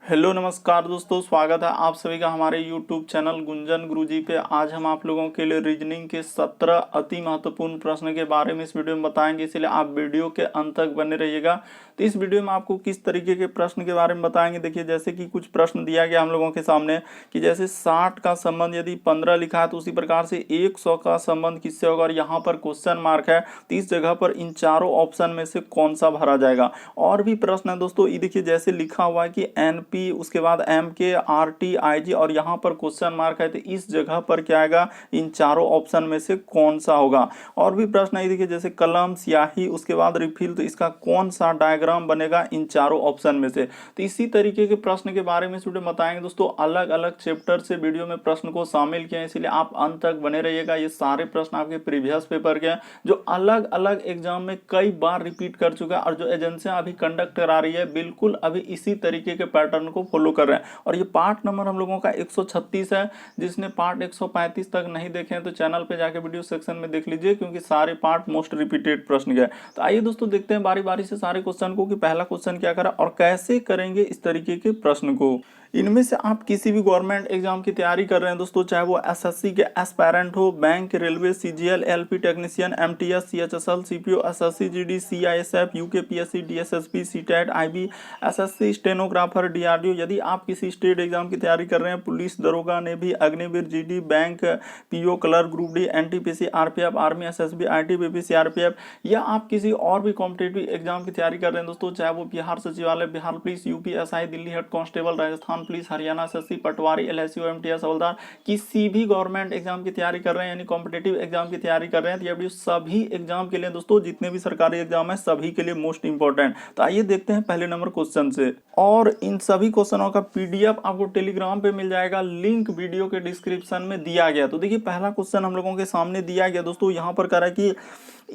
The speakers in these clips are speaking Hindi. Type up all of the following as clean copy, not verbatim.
हेलो नमस्कार दोस्तों, स्वागत है आप सभी का हमारे यूट्यूब चैनल गुंजन गुरुजी पे। आज हम आप लोगों के लिए रीजनिंग के 17 अति महत्वपूर्ण प्रश्न के बारे में इस वीडियो में बताएंगे, इसलिए आप वीडियो के अंत तक बने रहिएगा। तो इस वीडियो में आपको किस तरीके के प्रश्न के बारे में बताएंगे, देखिए जैसे कि कुछ प्रश्न दिया गया हम लोगों के सामने कि जैसे 60 का संबंध यदि 15 लिखा है तो उसी प्रकार से 100 का संबंध किससे होगा, और यहाँ पर क्वेश्चन मार्क है। तो इस जगह पर इन चारों ऑप्शन में से कौन सा भरा जाएगा। और भी प्रश्न है दोस्तों, ये देखिए जैसे लिखा हुआ है कि एनपी, उसके बाद एम के, आर टी, आई जी, और यहाँ पर क्वेश्चन मार्क है। तो इस जगह पर क्या आएगा, इन चारों ऑप्शन में से कौन सा होगा। और भी प्रश्न है देखिए जैसे कलम, स्याही, उसके बाद रिफिल, तो इसका कौन सा डायग्राम बनेगा इन चारों ऑप्शन में से। तो इसी तरीके के प्रश्न के बारे में इस वीडियो में बताएंगे दोस्तों। अलग अलग चैप्टर से वीडियो में प्रश्न को शामिल किया है, इसलिए आप अंत तक बने रहिएगा। ये सारे प्रश्न आपके प्रीवियस पेपर के हैं जो अलग अलग एग्जाम में कई बार रिपीट कर चुका है, और जो एजेंसियां अभी कंडक्ट करा रही है बिल्कुल अभी इसी तरीके के पैटर्न को फॉलो कर रहे हैं। और ये पार्ट नंबर हम लोगों का 136 है। जिसने पार्ट 135 तक नहीं देखे हैं तो चैनल पे जाके वीडियो सेक्शन में देख लीजिए, क्योंकि सारे पार्ट मोस्ट रिपीटेड प्रश्न के। तो आइए दोस्तों देखते हैं बारी बारी से सारे क्वेश्चन को कि पहला क्वेश्चन क्या करा और कैसे करेंगे इस तरीके के प्रश्न को। इनमें से आप किसी भी गवर्नमेंट एग्जाम की तैयारी कर रहे हैं दोस्तों, चाहे वो एसएससी के एस्पायरेंट हो, bank, railway, CGL, LP technician, MTS, CHSL, CPO, SSC GD, CISF, UKPSC, DSSP, CTET, IB, SSC, stenographer, DRDO. यदि आप किसी स्टेट एग्जाम की तैयारी कर रहे हैं, पुलिस, दरोगा, navy, Agniveer, GD, bank, PO, clerk, group D, NTPC, RPF, army, SSB, ITBP, CRPF, या आप किसी और भी कॉम्पिटेटिव एग्जाम की तैयारी कर रहे हैं दोस्तों, चाहे वो बिहार सचिवालय, Bihar police, UPSI, Delhi head constable, Rajasthan police, Haryana SSC, पटवारी, एलएसयू, एमटीएस हवलदार, किसी भी गवर्नमेंट एग्जाम की तैयारी कर रहे हैं, यानी कॉम्पिटेटिव एग्जाम की तैयारी कर रहे हैं, तो ये वीडियो सभी एग्जाम के लिए दोस्तों, जितने भी सरकारी एग्जाम है सभी के लिए मोस्ट इंपॉर्टेंट। तो आइए देखते हैं पहले नंबर क्वेश्चन से। और इन सभी क्वेश्चनों का पीडीएफ आपको टेलीग्राम पे मिल जाएगा, लिंक वीडियो के डिस्क्रिप्शन में दिया गया। तो देखिए पहला क्वेश्चन हम लोगों के सामने दिया गया दोस्तों, यहाँ पर कह रहा है कि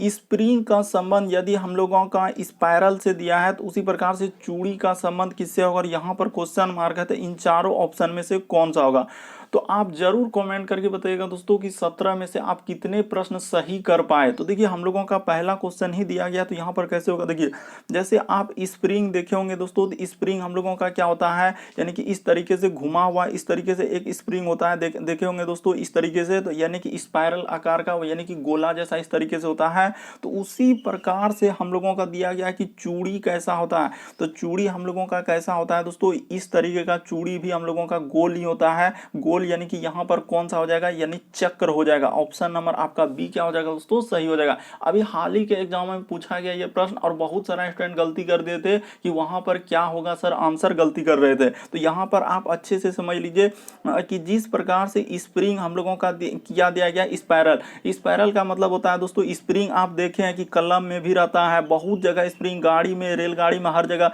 स्प्रिंग का संबंध यदि हम लोगों का स्पाइरल से दिया है तो उसी प्रकार से चूड़ी का संबंध किससे होगा, और यहाँ पर क्वेश्चन मार्क है। तो इन चारों ऑप्शन में से कौन सा होगा। तो आप जरूर कमेंट करके बताइएगा दोस्तों कि 17 में से आप कितने प्रश्न सही कर पाए। तो देखिए हम लोगों का पहला क्वेश्चन ही दिया गया, तो यहाँ पर कैसे होगा, देखिए जैसे आप स्प्रिंग देखे होंगे दोस्तों, तो स्प्रिंग हम लोगों का क्या होता है, यानी कि इस तरीके से घुमा हुआ, इस तरीके से एक स्प्रिंग होता है, देखे होंगे दोस्तों इस तरीके से, तो यानी कि स्पाइरल आकार का, यानी कि गोला जैसा इस तरीके से होता है। तो उसी प्रकार से हम लोगों का दिया गया कि चूड़ी कैसा होता है। तो चूड़ी हम लोगों का कैसा होता है दोस्तों, इस तरीके का चूड़ी भी हम लोगों का गोल ही होता है, गोल, यानी कि यहाँ पर कौन सा हो जाएगा, यानी चक्र हो जाएगा। ऑप्शन नंबर आपका बी क्या हो जाएगा दोस्तों, सही हो जाएगा। अभी हाल ही के एग्जाम में पूछा गया ये प्रश्न, और बहुत सारा स्टूडेंट गलती कर देते कि वहां पर क्या होगा सर, आंसर गलती कर रहे थे। तो यहाँ पर आप अच्छे से समझ लीजिए कि जिस प्रकार से स्प्रिंग हम लोगों का किया दिया गया, स्पाइरल, स्पाइरल का मतलब होता है दोस्तों स्प्रिंग, आप देखें हैं कि कलम में भी रहता है, बहुत जगह स्प्रिंग, गाड़ी में, रेलगाड़ी में, हर जगह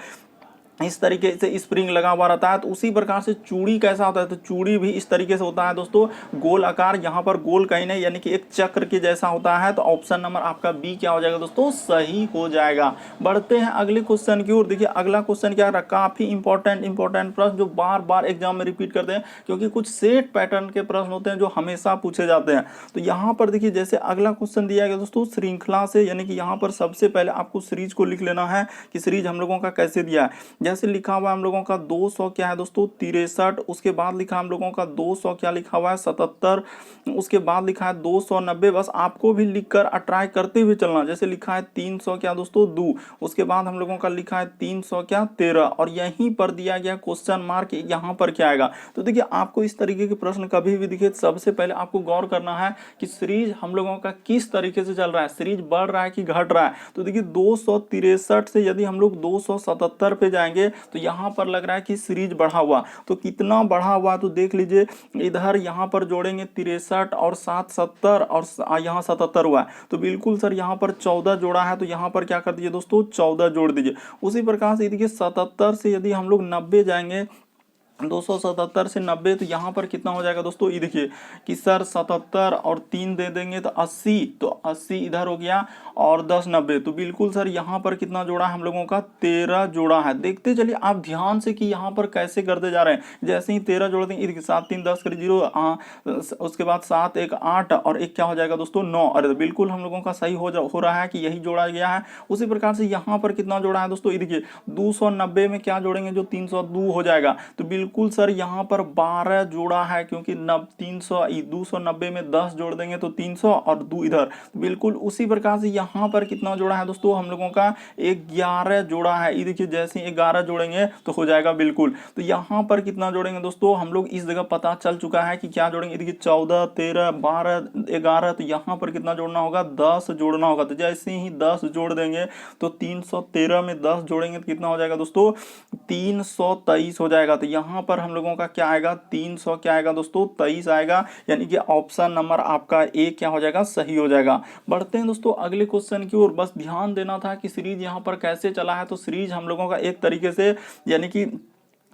इस तरीके से स्प्रिंग लगा हुआ रहता है। तो उसी प्रकार से चूड़ी कैसा होता है, तो चूड़ी भी इस तरीके से होता है दोस्तों, गोल आकार, यहाँ पर गोल कहीं नहीं, यानी कि एक चक्र के जैसा होता है। तो ऑप्शन नंबर आपका बी क्या हो जाएगा दोस्तों, सही हो जाएगा। बढ़ते हैं अगले क्वेश्चन की ओर। देखिए अगला क्वेश्चन क्या है, काफी इंपॉर्टेंट प्रश्न जो बार बार एग्जाम में रिपीट करते हैं, क्योंकि कुछ सेट पैटर्न के प्रश्न होते हैं जो हमेशा पूछे जाते हैं। तो यहाँ पर देखिए जैसे अगला क्वेश्चन दिया गया दोस्तों, श्रृंखला से, यानी कि यहाँ पर सबसे पहले आपको सीरीज को लिख लेना है कि सीरीज हम लोगों का कैसे दिया है। जैसे लिखा हुआ हम लोगों का 200 क्या है दोस्तों, 63, उसके बाद लिखा हम लोगों का 200 क्या लिखा हुआ है, 77, उसके बाद लिखा है 290। बस आपको भी लिखकर ट्राई करते हुए चलना। जैसे लिखा है 300 क्या दोस्तों, 2, उसके बाद हम लोगों का लिखा है 300 क्या, 13, और यहीं पर दिया गया क्वेश्चन मार्क, यहाँ पर क्या आएगा। तो देखिए आपको इस तरीके के प्रश्न कभी भी दिखे, सबसे पहले आपको गौर करना है कि सीरीज हम लोगों का किस तरीके से चल रहा है, सीरीज बढ़ रहा है कि घट रहा है। तो देखिए 263 से यदि हम लोग 277 पे जाएंगे तो यहाँ पर लग रहा है कि सीरीज बढ़ा हुआ। तो कितना बढ़ा हुआ, तो देख लीजिए इधर यहाँ पर जोड़ेंगे 63 और 7 70, और यहाँ 77 हुआ है। तो बिल्कुल सर यहाँ पर 14 जोड़ा है, तो यहाँ पर क्या कर दीजिए दोस्तों, 14 जोड़ दीजिए। उसी प्रकार से देखिए 77 से यदि हम लोग 90 जाएंगे, 277 से 90, तो यहाँ पर कितना हो जाएगा दोस्तों, ये देखिए कि सर 77 और 3 दे देंगे तो 80, तो 80 इधर हो गया। और 10 90, तो बिल्कुल सर यहाँ पर कितना जोड़ा है हम लोगों का 13 जोड़ा है। देखते चलिए आप ध्यान से कि यहाँ पर कैसे करते जा रहे हैं। जैसे ही 13 जोड़ देंगे, इधर 7 3 10 कर 0, उसके बाद 7 1 8 और एक क्या हो जाएगा दोस्तों 9। अरे बिल्कुल हम लोगों का सही हो रहा है कि यही जोड़ा गया है। उसी प्रकार से यहाँ पर कितना जोड़ा है दोस्तों, ये देखिए 290 में क्या जोड़ेंगे, जो 302 हो जाएगा। तो बिल्कुल सर यहाँ पर 12 जोड़ा है, क्योंकि 290 में 10 जोड़ देंगे तो 300 और 2 इधर। बिल्कुल उसी प्रकार से यहाँ पर कितना जोड़ा है दोस्तों हम लोगों का 11 जोड़ा है। ये देखिए जैसे ही 11 जोड़ेंगे तो हो जाएगा बिल्कुल। तो यहाँ पर कितना जोड़ेंगे दोस्तों, हम लोग इस जगह पता चल चुका है कि क्या जोड़ेंगे। देखिए 14 13 12 11, तो यहाँ पर कितना जोड़ना होगा, 10 जोड़ना होगा। तो जैसे ही 10 जोड़ देंगे तो 313 में 10 जोड़ेंगे तो कितना हो जाएगा दोस्तों, 323 हो जाएगा। तो यहाँ पर हम लोगों का क्या आएगा, 300 क्या आएगा दोस्तों, 23 आएगा। यानी कि ऑप्शन नंबर आपका ए क्या हो जाएगा, सही हो जाएगा। बढ़ते हैं दोस्तों अगले क्वेश्चन की ओर। बस ध्यान देना था कि सीरीज यहाँ पर कैसे चला है। तो सीरीज हम लोगों का एक तरीके से यानी कि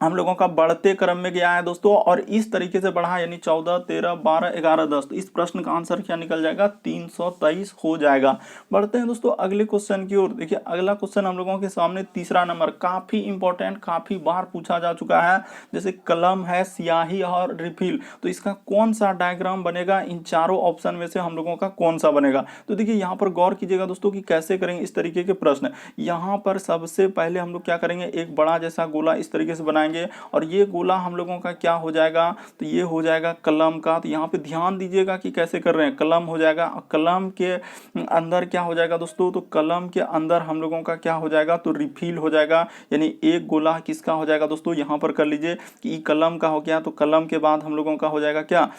हम लोगों का बढ़ते क्रम में गया है दोस्तों, और इस तरीके से बढ़ा, यानी 14 13 12 11 10। तो इस प्रश्न का आंसर क्या निकल जाएगा, 323 हो जाएगा। बढ़ते हैं दोस्तों अगले क्वेश्चन की ओर। देखिए अगला क्वेश्चन हम लोगों के सामने तीसरा नंबर, काफी इंपॉर्टेंट, काफी बार पूछा जा चुका है। जैसे कलम है, स्याही और रिफिल, तो इसका कौन सा डायग्राम बनेगा, इन चारों ऑप्शन में से हम लोगों का कौन सा बनेगा। तो देखिए यहाँ पर गौर कीजिएगा दोस्तों कि कैसे करेंगे इस तरीके के प्रश्न। यहाँ पर सबसे पहले हम लोग क्या करेंगे, एक बड़ा जैसा गोला इस तरीके से बनाएंगे, और ये गोला हम लोगों का क्या हो जाएगा, तो ये हो जाएगा कलम का। तो यहाँ पे ध्यान दीजिएगा कि कैसे कर रहे हैं, कलम हो जाएगा। कलम के अंदर क्या हो जाएगा दोस्तों, तो कलम के अंदर हम लोगों का क्या हो जाएगा, तो रिफिल हो जाएगा। यानी एक गोला किसका हो जाएगा दोस्तों, यहाँ पर कर लीजिए कि कलम का हो गया। तो कलम के बाद हम लोगों का हो जाएगा क्या,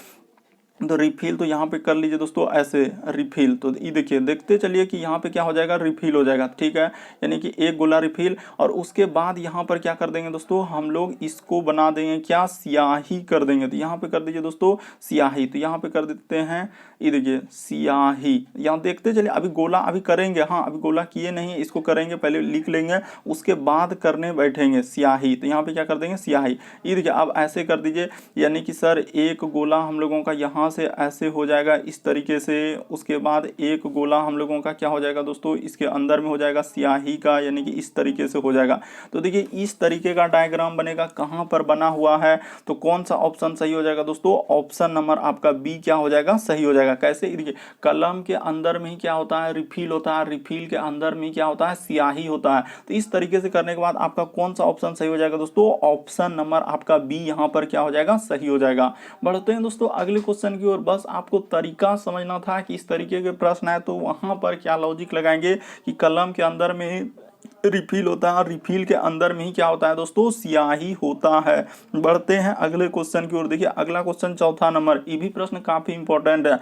तो रिफिल। तो यहाँ पे कर लीजिए दोस्तों ऐसे रिफिल। तो ये देखिए, देखते चलिए कि यहाँ पे क्या हो जाएगा, रिफिल हो जाएगा, ठीक है। यानी कि एक गोला रिफिल, और उसके बाद यहाँ पर क्या कर देंगे दोस्तों, हम लोग इसको बना देंगे क्या, स्याही कर देंगे। तो यहाँ पे कर दीजिए दोस्तों स्याही। तो यहाँ पे कर देते हैं, ये देखिए स्याही। यहाँ देखते चलिए, अभी गोला अभी करेंगे, हाँ अभी गोला किए नहीं, इसको करेंगे, पहले लिख लेंगे, उसके बाद करने बैठेंगे स्याही। तो यहाँ पे क्या कर देंगे, स्याही। ये देखिए अब ऐसे कर दीजिए, यानी कि सर एक गोला हम लोगों का यहाँ से ऐसे हो जाएगा इस तरीके से। उसके बाद एक गोला हम लोगों का क्या हो जाएगा दोस्तों, इसके अंदर में हो जाएगा स्याही का, यानी कि इस तरीके से हो जाएगा। तो देखिए इस तरीके का डायग्राम बनेगा, कहाँ पर बना हुआ है, तो कौन सा ऑप्शन सही हो जाएगा दोस्तों, ऑप्शन नंबर आपका बी क्या हो जाएगा, सही हो जाएगा। कैसे, देखिए कलम के अंदर में ही क्या होता है, रिफिल होता है, रिफिल के अंदर में क्या होता है, स्याही होता है। तो इस तरीके से करने के बाद आपका कौन सा ऑप्शन सही हो जाएगा दोस्तों, ऑप्शन नंबर आपका बी यहाँ पर क्या हो जाएगा, सही हो जाएगा। बढ़ते हैं दोस्तों अगले क्वेश्चन की ओर। बस आपको तरीका समझना था कि इस तरीके के प्रश्न है तो वहां पर क्या लॉजिक लगाएंगे कि कलम के अंदर में रिफिल होता है और रिफिल के अंदर में ही क्या होता है दोस्तों, स्याही होता है। बढ़ते हैं अगले क्वेश्चन की ओर। देखिए अगला क्वेश्चन चौथा नंबर, ये भी प्रश्न काफी इंपॉर्टेंट है।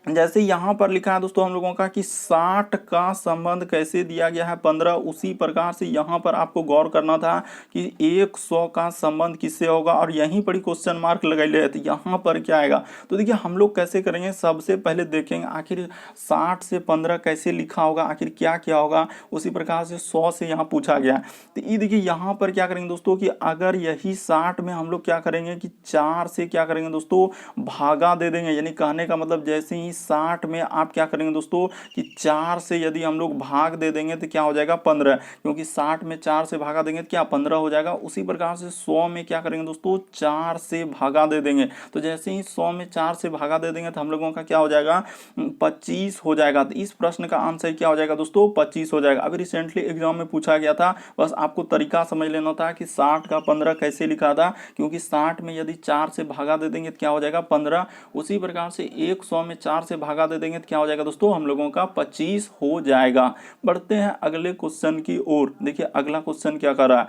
जैसे यहाँ पर लिखा है दोस्तों हम लोगों का कि 60 का संबंध कैसे दिया गया है 15, उसी प्रकार से यहाँ पर आपको गौर करना था कि 100 का संबंध किससे होगा, और यहीं पर ही क्वेश्चन मार्क लगाई ले। तो यहाँ पर क्या आएगा, तो देखिए हम लोग कैसे करेंगे, सबसे पहले देखेंगे आखिर 60 से 15 कैसे लिखा होगा, आखिर क्या क्या होगा। उसी प्रकार से 100 से यहाँ पूछा गया। तो ये देखिए यहाँ पर क्या करेंगे दोस्तों कि अगर यही 60 में हम लोग क्या करेंगे कि 4 से क्या करेंगे दोस्तों, भागा दे देंगे। यानी कहने का मतलब जैसे ही 60 में आप क्या करेंगे दोस्तों कि 4 से यदि हम लोग भाग दे देंगे तो क्या हो जाएगा 15, क्योंकि 60 में 4 से भागा देंगे तो क्या 15 हो जाएगा। उसी प्रकार से 100 में क्या करेंगे दोस्तों, 4 से भागा दे देंगे। तो जैसे ही 100 में 4 से भागा दे देंगे तो हम लोगों का क्या हो जाएगा, 25 हो जाएगा। तो इस प्रश्न का आंसर क्या हो जाएगा दोस्तों, 25 हो जाएगा। अभी रिसेंटली एग्जाम में पूछा गया था, बस आपको तरीका समझ लेना था कि 60 का 15 कैसे लिखा था, क्योंकि 60 में यदि 4 से भागा दे देंगे तो क्या हो जाएगा 15। उसी प्रकार से 100 में 4 से भागा दे देंगे तो क्या हो जाएगा दोस्तों, हम लोगों का 25 हो जाएगा। बढ़ते हैं अगले क्वेश्चन की ओर। देखिए अगला क्वेश्चन क्या कर रहा है,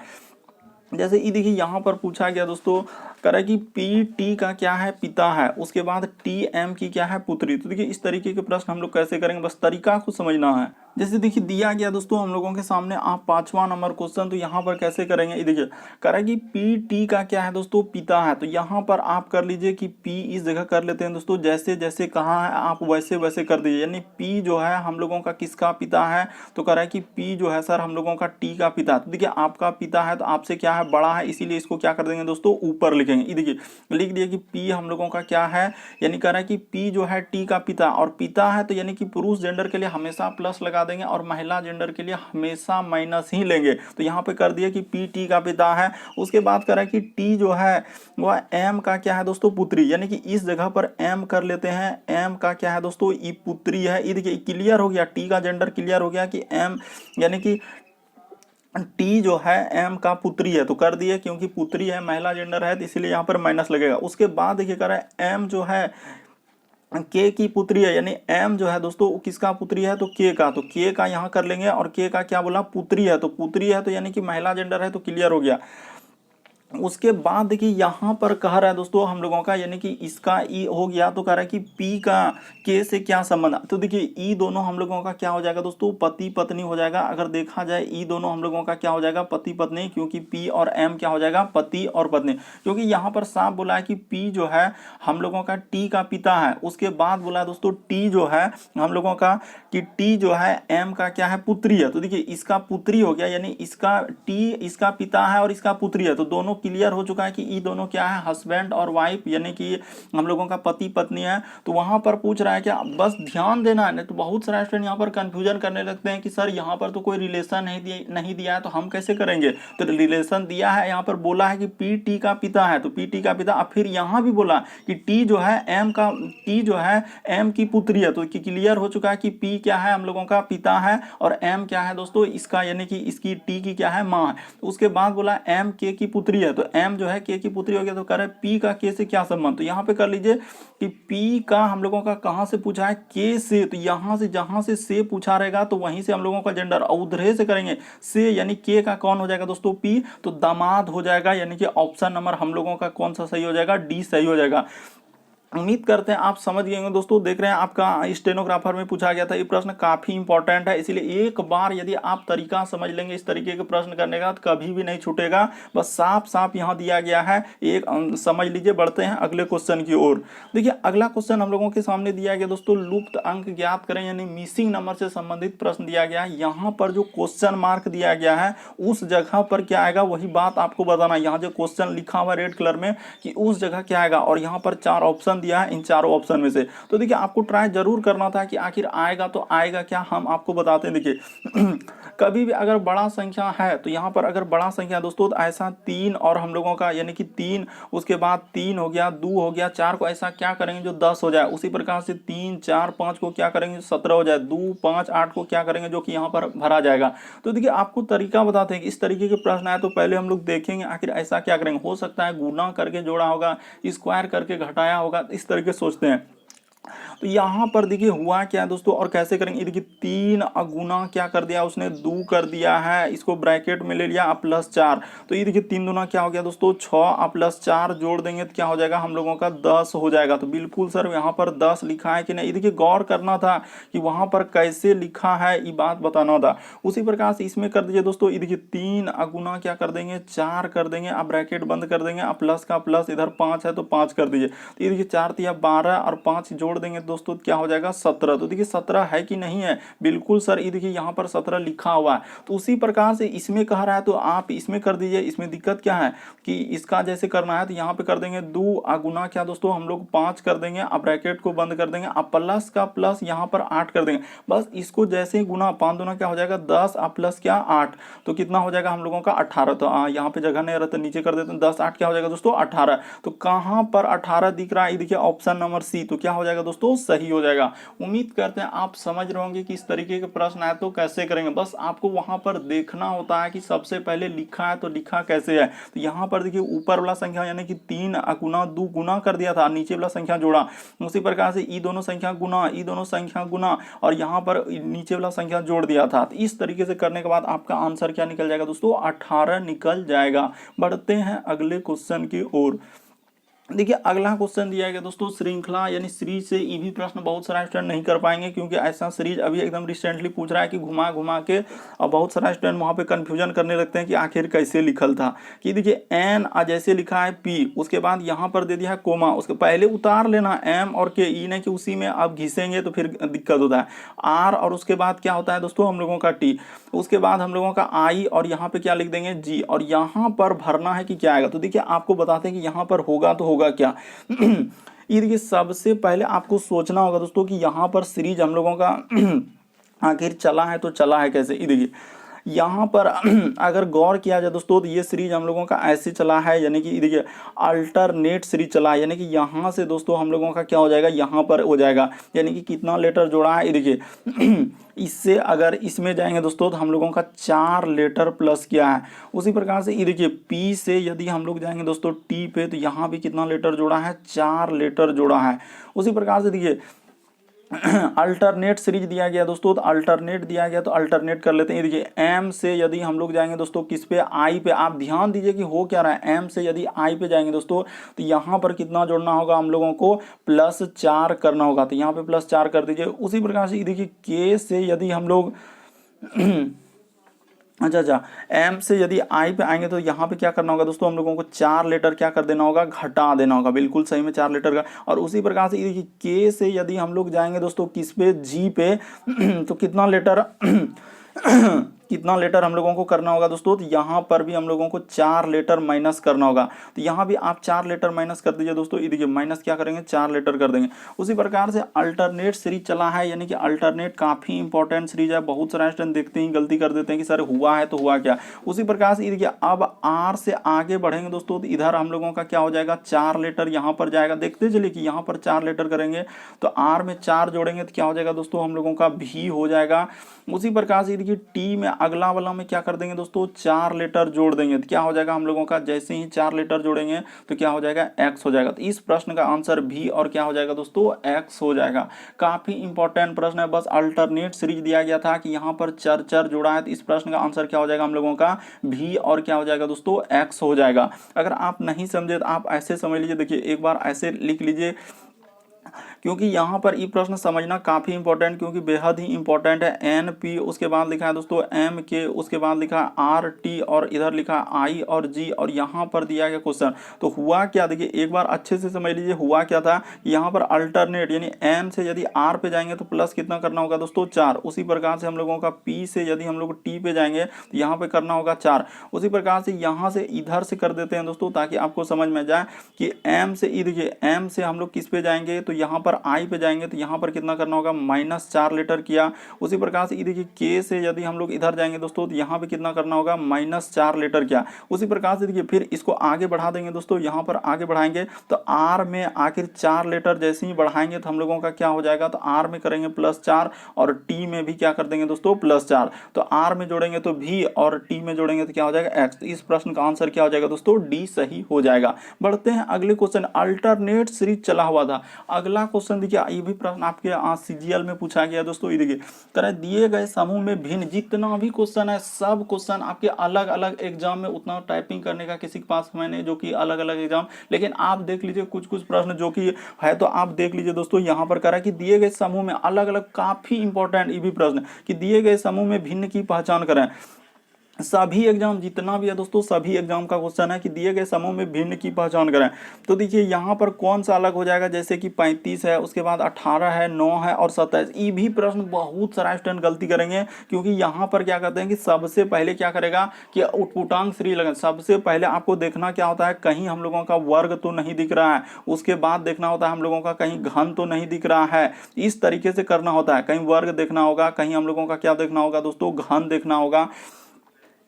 जैसे ये देखिए यहाँ पर पूछा गया दोस्तों, कह रहा है कि पी टी का क्या है, पिता है, उसके बाद टी एम की क्या है, पुत्री। तो देखिए इस तरीके के प्रश्न हम लोग कैसे करेंगे, बस तरीका को समझना है। जैसे देखिए दिया गया दोस्तों हम लोगों के सामने आप 5वां नंबर क्वेश्चन, तो यहाँ पर कैसे करेंगे, ये देखिए करें कि पी टी का क्या है दोस्तों, पिता है। तो यहाँ पर आप कर लीजिए कि पी इस जगह कर लेते हैं दोस्तों, जैसे जैसे कहा है आप वैसे वैसे कर दीजिए, यानी पी जो है हम लोगों का किसका पिता है, तो कह रहा है कि पी जो है सर हम लोगों का टी का पिता। तो देखिए आपका पिता है तो आपसे क्या है, बड़ा है, इसीलिए इसको क्या कर देंगे दोस्तों, ऊपर लिखेंगे। ये देखिए लिख दिया कि पी हम लोगों का क्या है, यानी कह रहा है कि पी जो है टी का पिता, और पिता है तो यानी कि पुरुष जेंडर के लिए हमेशा प्लस लगा देंगे और महिला जेंडर के लिए हमेशा माइनस ही लेंगे। तो यहाँ पे कर दिया कि पी टी का पिता है। उसके बाद कह रहा है कि टी जो है वह एम का क्या है दोस्तों, पुत्री, यानी कि इस जगह पर एम कर लेते हैं। एम का क्या है दोस्तों, ये पुत्री है। ये देखिए क्लियर हो गया, टी का जेंडर क्लियर हो गया कि एम यानी कि टी जो है एम का पुत्री है, तो कर दिए क्योंकि पुत्री है, महिला जेंडर है, तो इसलिए यहाँ पर माइनस लगेगा। उसके बाद देखिए कह रहा है एम जो है के की पुत्री है, यानी एम जो है दोस्तों किसका पुत्री है, तो के का, तो के का यहाँ कर लेंगे। और के का क्या बोला, पुत्री है, तो पुत्री है तो यानी कि महिला जेंडर है, तो क्लियर हो गया। उसके बाद देखिए यहाँ पर कह रहा है दोस्तों हम लोगों का, यानी कि इसका ई हो गया, तो कह रहा है कि पी का के से क्या संबंध है। तो देखिए ई दोनों हम लोगों का क्या हो जाएगा दोस्तों, पति पत्नी हो जाएगा। अगर देखा जाए ई दोनों हम लोगों का क्या हो जाएगा, पति पत्नी, क्योंकि पी और एम क्या हो जाएगा, पति और पत्नी। क्योंकि यहाँ पर साफ बोला है कि पी जो है हम लोगों का टी का पिता है। उसके बाद बोला है दोस्तों टी जो है हम लोगों का कि टी जो है एम का क्या है, पुत्री है। तो देखिए इसका पुत्री हो गया, यानी इसका टी इसका पिता है और इसका पुत्री है, तो दोनों क्लियर हो चुका है कि ये दोनों क्या है, हस्बैंड और वाइफ, यानी कि हम लोगों का पति पत्नी है। तो वहां पर पूछ रहा है क्या, बस ध्यान देना है, नहीं तो बहुत सारे स्टूडेंट यहाँ पर कंफ्यूजन करने लगते हैं कि सर यहाँ पर तो कोई रिलेशन नहीं दिया है तो हम कैसे करेंगे। तो रिलेशन दिया है, यहाँ पर बोला है कि पी टी का पिता है, तो पी टी का पिता। अब फिर यहाँ भी बोला कि टी जो है एम का, टी जो है एम की पुत्री है, तो क्लियर हो चुका है कि पी क्या है हम लोगों का पिता है और एम क्या है दोस्तों इसका, यानी कि इसकी टी की क्या है, माँ है। तो उसके बाद बोला एम के की पुत्री है, तो एम जो है के की पुत्री हो गया। तो कह रहे पी का के से क्या संबंध, तो यहाँ पे कर लीजिए कि पी का हम लोगों का कहां से पूछा है, के से, तो यहां से जहां से पूछा रहेगा तो वहीं से हम लोगों का जेंडर, उधरे से करेंगे से, यानी के का कौन हो जाएगा दोस्तों, पी, तो दामाद हो जाएगा। यानी कि ऑप्शन नंबर हम लोगों का कौन सा सही हो जाएगा, डी सही हो जाएगा। उम्मीद करते हैं आप समझ गए होंगे दोस्तों। देख रहे हैं आपका स्टेनोग्राफर में पूछा गया था, ये प्रश्न काफी इंपॉर्टेंट है, इसलिए एक बार यदि आप तरीका समझ लेंगे इस तरीके के प्रश्न करने का तो कभी भी नहीं छूटेगा। बस साफ साफ यहाँ दिया गया है, एक समझ लीजिए। बढ़ते हैं अगले क्वेश्चन की ओर। देखिए अगला क्वेश्चन हम लोगों के सामने दिया गया दोस्तों, लुप्त अंक ज्ञात करें, यानी मिसिंग नंबर से संबंधित प्रश्न दिया गया है। यहाँ पर जो क्वेश्चन मार्क दिया गया है उस जगह पर क्या आएगा वही बात आपको बताना। यहाँ जो क्वेश्चन लिखा हुआ रेड कलर में कि उस जगह क्या आएगा, और यहाँ पर 4 ऑप्शन दिया है, इन चारों ऑप्शन में से। तो देखिए आपको ट्राई जरूर करना था कि आखिर आएगा तो आएगा क्या, हम आपको बताते हैं। देखिए कभी भी अगर बड़ा संख्या है तो यहाँ पर अगर बड़ा संख्या दोस्तों तो ऐसा 3 और हम लोगों का यानी कि 3, उसके बाद 3 हो गया, 2 हो गया, 4 को ऐसा क्या करेंगे जो 10 हो जाए। उसी प्रकार से 3, 4, 5 को क्या करेंगे 17 हो जाए, 2, 5, 8 को क्या करेंगे जो कि यहाँ पर भरा जाएगा। तो देखिए आपको तरीका बताते हैं कि इस तरीके के प्रश्न आए तो पहले हम लोग देखेंगे आखिर ऐसा क्या करेंगे। हो सकता है गुना करके जोड़ा होगा, स्क्वायर करके घटाया होगा, इस तरीके सोचते हैं। तो यहाँ पर देखिए हुआ क्या है दोस्तों और कैसे करेंगे। देखिए 3 गुना क्या कर दिया उसने, 2 कर दिया है, इसको ब्रैकेट में ले लिया, प्लस 4। तो ये देखिए 3 दूना क्या हो गया दोस्तों 6, प्लस 4 जोड़ देंगे तो क्या हो जाएगा हम लोगों का 10 हो जाएगा। तो बिल्कुल सर यहाँ पर 10 लिखा है कि नहीं, देखिए गौर करना था कि वहां पर कैसे लिखा है, ये बात बताना था। उसी प्रकार से इसमें कर दीजिए दोस्तों, ये देखिए 3 गुना क्या कर देंगे 4 कर देंगे, आप ब्रैकेट बंद कर देंगे, आप प्लस का प्लस, इधर 5 है तो 5 कर दीजिए। तो ये देखिए 4 तिया 12 और 5 जोड़ देंगे दोस्तों क्या हो जाएगा 17। तो देखिए 17 है कि नहीं है, बिल्कुल सर ये देखिए यहाँ पर 17 लिखा हुआ है। तो उसी प्रकार से इसमें कह रहा है तो आप इसमें कर दीजिए। इसमें दिक्कत क्या है कि इसका जैसे करना है तो यहाँ पे कर देंगे 2 गुना क्या दोस्तों हम लोग 5 कर देंगे, आप ब्रैकेट को बंद कर देंगे, आप प्लस का प्लस यहाँ पर 8 कर देंगे। बस इसको जैसे ही गुना 5 दूना क्या हो जाएगा 10, आप प्लस क्या 8, तो कितना हो जाएगा हम लोगों का 18। तो यहाँ पे जगह नहीं रहता नीचे कर देते हैं, 10 8 क्या हो जाएगा दोस्तों 18। तो कहाँ पर 18 दिख रहा है, देखिए ऑप्शन नंबर सी, तो क्या हो जाएगा दोस्तों सही हो जाएगा। उम्मीद करते हैं आप समझ रहे होंगे कि इस तरीके के प्रश्न आए तो कैसे करेंगे। बस आपको वहां पर देखना होता है कि सबसे पहले लिखा है तो लिखा कैसे है। तो यहाँ पर देखिए ऊपर वाला संख्या यानी कि 3 गुना 2 गुना कर दिया था, नीचे वाला संख्या जोड़ा। उसी प्रकार से ई दोनों संख्या गुना, ई दोनों संख्या गुना, और यहाँ पर नीचे वाला संख्या जोड़ दिया था। तो इस तरीके से करने के बाद आपका आंसर क्या निकल जाएगा दोस्तों 18 निकल जाएगा। बढ़ते हैं अगले क्वेश्चन की ओर। देखिए अगला क्वेश्चन दिया गया दोस्तों, श्रृंखला यानी सीरीज से ये भी प्रश्न बहुत सारा स्टूडेंट नहीं कर पाएंगे, क्योंकि ऐसा सीरीज अभी एकदम रिसेंटली पूछ रहा है कि घुमा घुमा के, और बहुत सारा स्टूडेंट वहाँ पे कंफ्यूजन करने लगते हैं कि आखिर कैसे लिखल था। कि देखिए एन जैसे लिखा है पी, उसके बाद यहाँ पर दे दिया है कोमा, उसके पहले उतार लेना एम और के, ई नहीं कि उसी में आप घिसेंगे तो फिर दिक्कत होता है। आर और उसके बाद क्या होता है दोस्तों हम लोगों का टी, उसके बाद हम लोगों का आई और यहाँ पे क्या लिख देंगे जी, और यहाँ पर भरना है कि क्या आएगा। तो देखिए आपको बताते हैं कि यहाँ पर होगा तो होगा क्या। ये देखिए सबसे पहले आपको सोचना होगा दोस्तों कि यहाँ पर सीरीज हम लोगों का आखिर चला है तो चला है कैसे। ये देखिए यहाँ पर अगर गौर किया जाए दोस्तों तो ये सीरीज हम लोगों का ऐसे चला है, यानी कि देखिए अल्टरनेट सीरीज चला है, यानी कि यहाँ से दोस्तों हम लोगों का क्या हो जाएगा, यहाँ पर हो जाएगा, यानी कि कितना लेटर जोड़ा है। ये देखिए इससे अगर इसमें जाएंगे दोस्तों तो हम लोगों का 4 लेटर प्लस किया है। उसी प्रकार से ये देखिए पी से यदि हम लोग जाएंगे दोस्तों टी पे, तो यहाँ भी कितना लेटर जोड़ा है, 4 लेटर जोड़ा है। उसी प्रकार से देखिए अल्टरनेट सीरीज दिया गया दोस्तों, तो अल्टरनेट दिया गया तो अल्टरनेट कर लेते हैं। देखिए एम से यदि हम लोग जाएंगे दोस्तों किस पे, आई पे, आप ध्यान दीजिए कि हो क्या रहा है, एम से यदि आई पे जाएंगे दोस्तों तो यहाँ पर कितना जोड़ना होगा हम लोगों को, +4 करना होगा, तो यहाँ पे +4 कर दीजिए। उसी प्रकार से देखिए के से यदि हम लोग अच्छा एम से यदि आई पे आएंगे तो यहाँ पे क्या करना होगा दोस्तों, हम लोगों को 4 लेटर क्या कर देना होगा, घटा देना होगा, बिल्कुल सही में 4 लेटर का। और उसी प्रकार से देखिए के से यदि हम लोग जाएंगे दोस्तों किस पे, जी पे, तो कितना लेटर कितना लेटर हम लोगों को करना होगा दोस्तों, तो यहाँ पर भी हम लोगों को 4 लेटर माइनस करना होगा। तो यहाँ भी आप 4 लेटर माइनस कर दीजिए दोस्तों, ये देखिए माइनस क्या करेंगे, 4 लेटर कर देंगे। उसी प्रकार से अल्टरनेट सीरीज चला है, यानी कि अल्टरनेट काफी इंपॉर्टेंट सीरीज है, बहुत सारे स्टूडेंट देखते ही गलती कर देते हैं कि सर हुआ है तो हुआ क्या। उसी प्रकार से देखिए अब आर से आगे बढ़ेंगे दोस्तों, तो इधर हम लोगों का क्या हो जाएगा, 4 लेटर यहाँ पर जाएगा। देखते चलिए कि यहाँ पर 4 लेटर करेंगे तो आर में 4 जोड़ेंगे तो क्या हो जाएगा दोस्तों, हम लोगों का भी हो जाएगा। उसी प्रकार से देखिए टी में अगला वाला में क्या कर देंगे दोस्तों, 4 लेटर जोड़ देंगे तो क्या हो जाएगा हम लोगों का, जैसे ही 4 लेटर जोड़ेंगे तो क्या हो जाएगा, एक्स हो जाएगा। तो इस प्रश्न का आंसर भी और क्या हो जाएगा दोस्तों, एक्स हो जाएगा। काफी इंपॉर्टेंट प्रश्न है, बस अल्टरनेट सीरीज दिया गया था कि यहाँ पर चर चर जुड़ा है, तो इस प्रश्न का आंसर क्या हो जाएगा हम लोगों का, भी और क्या हो जाएगा दोस्तों, एक्स हो जाएगा। अगर आप नहीं समझे तो आप ऐसे समझ लीजिए, देखिए एक बार ऐसे लिख लीजिए, क्योंकि यहाँ पर ये प्रश्न समझना काफ़ी इंपॉर्टेंट, क्योंकि बेहद ही इंपॉर्टेंट है। एन पी, उसके बाद लिखा है दोस्तों एम के, उसके बाद लिखा है आर टी, और इधर लिखा आई और जी, और यहाँ पर दिया गया क्वेश्चन। तो हुआ क्या, देखिए एक बार अच्छे से समझ लीजिए हुआ क्या था। यहाँ पर अल्टरनेट यानी एन से यदि आर पे जाएंगे तो प्लस कितना करना होगा दोस्तों, 4। उसी प्रकार से हम लोगों का पी से यदि हम लोग टी पे जाएंगे तो यहाँ पे करना होगा 4। उसी प्रकार से यहाँ से इधर से कर देते हैं दोस्तों, ताकि आपको समझ में जाए कि एम से, देखिए एम से हम लोग किस पे जाएंगे, तो यहाँ पर आई पे जाएंगे तो यहाँ पर कितना करना होगा, -4 लेटर किया। उसी प्रकार से देखिए के से यदि हम लोग इधर जाएंगे दोस्तों तो यहाँ पे कितना करना होगा, -4 लेटर किया। उसी प्रकार से देखिए फिर इसको आगे बढ़ा देंगे दोस्तों, यहाँ पर आगे बढ़ाएंगे तो आर में आखिर 4 लेटर जैसे ही बढ़ाएंगे तो हम लोगों का क्या हो जाएगा, तो आर में करेंगे +4 और टी में भी क्या कर देंगे दोस्तों, +4। तो आर में जोड़ेंगे तो भी और टी में जोड़ेंगे तो क्या हो जाएगा, एक्स। तो इस प्रश्न का आंसर क्या हो जाएगा दोस्तों, डी सही हो जाएगा। बढ़ते हैं अगले क्वेश्चन, अल्टरनेट सीरीज चला हुआ था। अगला क्वेश्चन देखिए, ये भी प्रश्न आपके सीजीएल में पूछा गया दोस्तों। ये देखिए तरह दिए गए समूह में भिन्न, जितना भी क्वेश्चन है सब क्वेश्चन आपके अलग अलग एग्जाम में, उतना टाइपिंग करने का किसी के पास समय नहीं जो कि अलग अलग एग्जाम, लेकिन आप देख लीजिए कुछ कुछ प्रश्न जो कि है, तो आप देख लीजिए दोस्तों। यहाँ पर करा कि दिए गए समूह में अलग अलग, काफी इंपॉर्टेंट ये भी प्रश्न कि दिए गए समूह में भिन्न की पहचान करें। सभी एग्जाम जितना भी है दोस्तों, सभी एग्जाम का क्वेश्चन है कि दिए गए समूह में भिन्न की पहचान करें। तो देखिए यहाँ पर कौन सा अलग हो जाएगा, जैसे कि 35 है, उसके बाद 18 है, 9 है और 27। ये भी प्रश्न बहुत सारा स्टूडेंट गलती करेंगे, क्योंकि यहाँ पर क्या करते हैं कि सबसे पहले क्या करेगा कि उटपुटांक सीरीज लगे। सबसे पहले आपको देखना क्या होता है, कहीं हम लोगों का वर्ग तो नहीं दिख रहा है, उसके बाद देखना होता है हम लोगों का कहीं घन तो नहीं दिख रहा है। इस तरीके से करना होता है, कहीं वर्ग देखना होगा, कहीं हम लोगों का क्या देखना होगा दोस्तों, घन देखना होगा।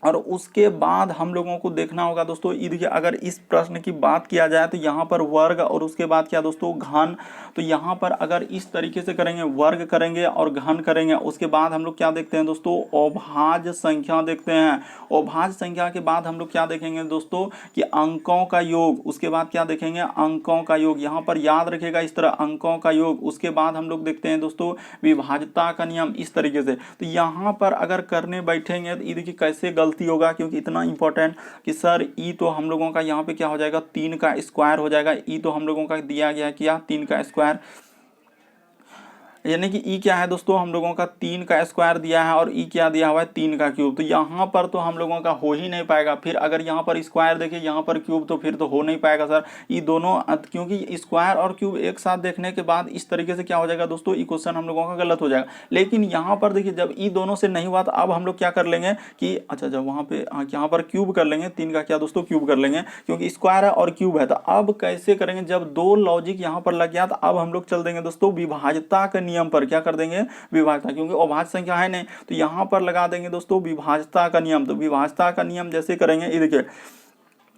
और उसके बाद हम लोगों को देखना होगा दोस्तों, देखिए अगर इस प्रश्न की बात किया जाए तो यहाँ पर वर्ग और उसके बाद क्या दोस्तों, घन। तो यहाँ पर अगर इस तरीके से करेंगे, वर्ग करेंगे और घन करेंगे, उसके बाद हम लोग क्या देखते हैं दोस्तों, अभाज्य संख्या देखते हैं। अभाज्य संख्या के बाद हम लोग क्या देखेंगे दोस्तों कि अंकों का योग, उसके बाद क्या देखेंगे, अंकों का योग। यहाँ पर याद रखेगा इस तरह अंकों का योग। उसके बाद हम लोग देखते हैं दोस्तों विभाज्यता का नियम, इस तरीके से। तो यहाँ पर अगर करने बैठेंगे तो ये देखिए कैसे गलती होगा, क्योंकि इतना इंपॉर्टेंट कि सर ई तो हम लोगों का यहाँ पे क्या हो जाएगा 3 का स्क्वायर हो जाएगा। ई तो हम लोगों का दिया गया क्या 3 का स्क्वायर, यानी कि ई क्या है दोस्तों हम लोगों का 3 का स्क्वायर दिया है और ई क्या दिया हुआ है 3 का क्यूब। तो यहाँ पर तो हम लोगों का हो ही नहीं पाएगा। फिर अगर यहाँ पर स्क्वायर देखिए यहाँ पर क्यूब, तो फिर तो हो नहीं पाएगा सर ये दोनों, क्योंकि स्क्वायर और क्यूब एक साथ देखने के बाद इस तरीके से क्या हो जाएगा दोस्तों ई क्वेश्चन हम लोगों का गलत हो जाएगा। लेकिन यहाँ पर देखिए जब ई दोनों से नहीं हुआ तो अब हम लोग क्या कर लेंगे कि अच्छा जब वहाँ पे यहाँ पर क्यूब कर लेंगे, 3 का क्या दोस्तों क्यूब कर लेंगे, क्योंकि स्क्वायर है और क्यूब है। तो अब कैसे करेंगे, जब दो लॉजिक यहाँ पर लग गया तो अब हम लोग चल देंगे दोस्तों विभाज्यता के नियम पर। क्या कर देंगे विभाज्यता, क्योंकि अभाज्य संख्या है नहीं, तो यहां पर लगा देंगे दोस्तों विभाज्यता का नियम। तो विभाज्यता का नियम जैसे करेंगे, ये देखिए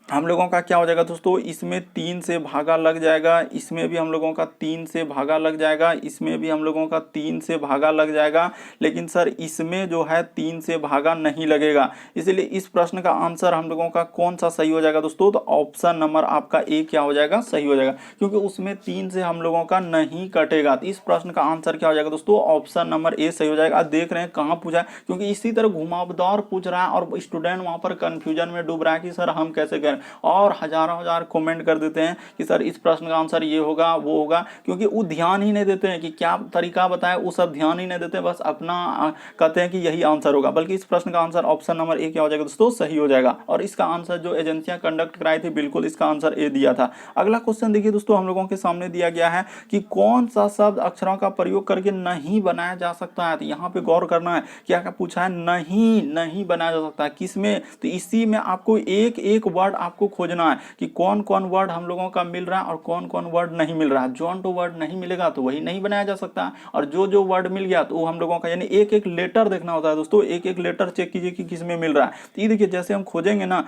हम लोगों का क्या हो जाएगा दोस्तों, इसमें 3 से भागा लग जाएगा, इसमें भी हम लोगों का 3 से भागा लग जाएगा, इसमें भी हम लोगों का 3 से भागा लग जाएगा। लेकिन सर इसमें जो है 3 से भागा नहीं लगेगा, इसलिए इस प्रश्न का आंसर हम लोगों का कौन सा सही हो जाएगा दोस्तों, तो ऑप्शन नंबर आपका ए क्या हो जाएगा सही हो जाएगा, क्योंकि उसमें 3 से हम लोगों का नहीं कटेगा। तो इस प्रश्न का आंसर क्या हो जाएगा दोस्तों, ऑप्शन नंबर ए सही हो जाएगा। आप देख रहे हैं कहाँ पूछा है, क्योंकि इसी तरह घुमावदार पूछ रहा है और स्टूडेंट वहां पर कंफ्यूजन में डूब रहा है कि सर हम कैसे करें, और हजारों हजार कमेंट कर देते हैं कि सर इस प्रश्न का आंसर ये होगा वो होगा, क्योंकि वो ध्यान ही नहीं देते हैं कि क्या तरीका बताए, वो सब ध्यान ही नहीं देते, बस अपना कहते हैं कि यही आंसर होगा। बल्कि इस प्रश्न का आंसर ऑप्शन नंबर ए क्या हो जाएगा दोस्तों सही हो जाएगा। और इसका आंसर जो एजेंसियां कंडक्ट कराई थी बिल्कुल इसका आंसर ए दिया था। अगला क्वेश्चन देखिए दोस्तों हम लोगों के सामने दिया गया है कि कौन सा शब्द अक्षरों का प्रयोग करके नहीं बनाया जा सकता है। तो यहाँ पे गौर करना है, क्या क्या पूछा है, नहीं बनाया जा सकता है किसमें, तो इसी में आपको एक एक वर्ड आपको खोजना है कि कौन कौन वर्ड हम लोगों का मिल रहा है और कौन कौन वर्ड नहीं मिल रहा है। जॉन टू वर्ड नहीं मिलेगा तो वही नहीं बनाया जा सकता, और जो जो वर्ड मिल गया तो वो हम लोगों का, यानी एक एक लेटर देखना होता है दोस्तों, एक एक लेटर चेक कीजिए कि किस में मिल रहा है। तो ये देखिए जैसे हम खोजेंगे ना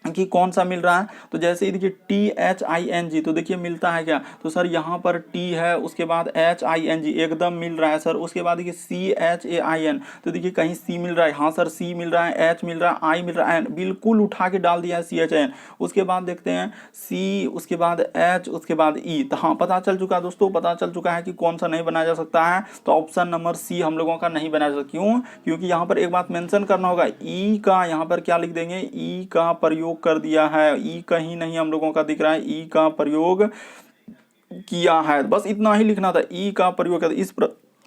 कि कौन सा मिल रहा है, तो जैसे देखिए THING, तो देखिए मिलता है क्या, तो सर यहाँ पर T है, उसके बाद HING एकदम मिल रहा है सर। उसके बाद देखिए CHAIN, तो देखिए कहीं C मिल रहा है, हाँ सर C मिल रहा है, H मिल रहा है, I मिल रहा है, बिल्कुल उठा के डाल दिया है CHIN। उसके बाद देखते हैं C, उसके बाद H, उसके बाद E, तो हाँ पता चल चुका है दोस्तों, पता चल चुका है कि कौन सा नहीं बनाया जा सकता है। तो ऑप्शन नंबर C हम लोगों का नहीं बनाया जा सकता। क्यों, क्योंकि यहाँ पर एक बात मेंशन करना होगा, E का यहाँ पर क्या लिख देंगे, E का प्रयोग कर दिया है, ई कहीं नहीं हम लोगों का दिख रहा है, ई का प्रयोग किया है, बस इतना ही लिखना था, ई का प्रयोग कर।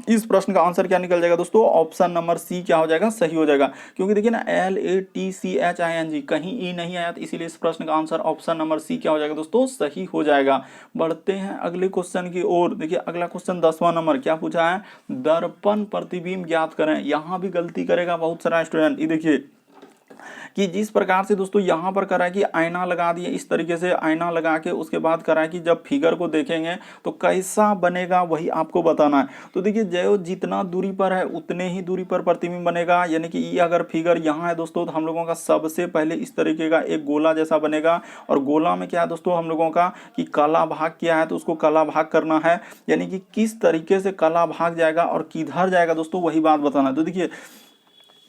इस प्रश्न का आंसर क्या निकल जाएगा दोस्तों, ऑप्शन नंबर सी क्या हो जाएगा सही हो जाएगा। क्योंकि देखिए ना LATCHING कहीं ई नहीं आया, तो इसीलिए इस प्रश्न का आंसर ऑप्शन नंबर सी क्या हो जाएगा दोस्तों सही हो जाएगा। बढ़ते हैं अगले क्वेश्चन की ओर। देखिए अगला क्वेश्चन 10वां नंबर क्या पूछा है, दर्पण प्रतिबिंब ज्ञात करें। यहां भी गलती करेगा बहुत सारा स्टूडेंट। ये देखिए कि जिस प्रकार से दोस्तों यहाँ पर करा है कि आईना लगा दिए, इस तरीके से आईना लगा के उसके बाद करा है कि जब फिगर को देखेंगे तो कैसा बनेगा वही आपको बताना है। तो देखिए जो जितना दूरी पर है उतने ही दूरी पर प्रतिबिंब बनेगा, यानी कि ये अगर फिगर यहाँ है दोस्तों तो हम लोगों का सबसे पहले इस तरीके का एक गोला जैसा बनेगा, और गोला में क्या है दोस्तों हम लोगों का कि काला भाग क्या है, तो उसको काला भाग करना है, यानी कि किस तरीके से काला भाग जाएगा और किधर जाएगा दोस्तों वही बात बताना है। तो देखिए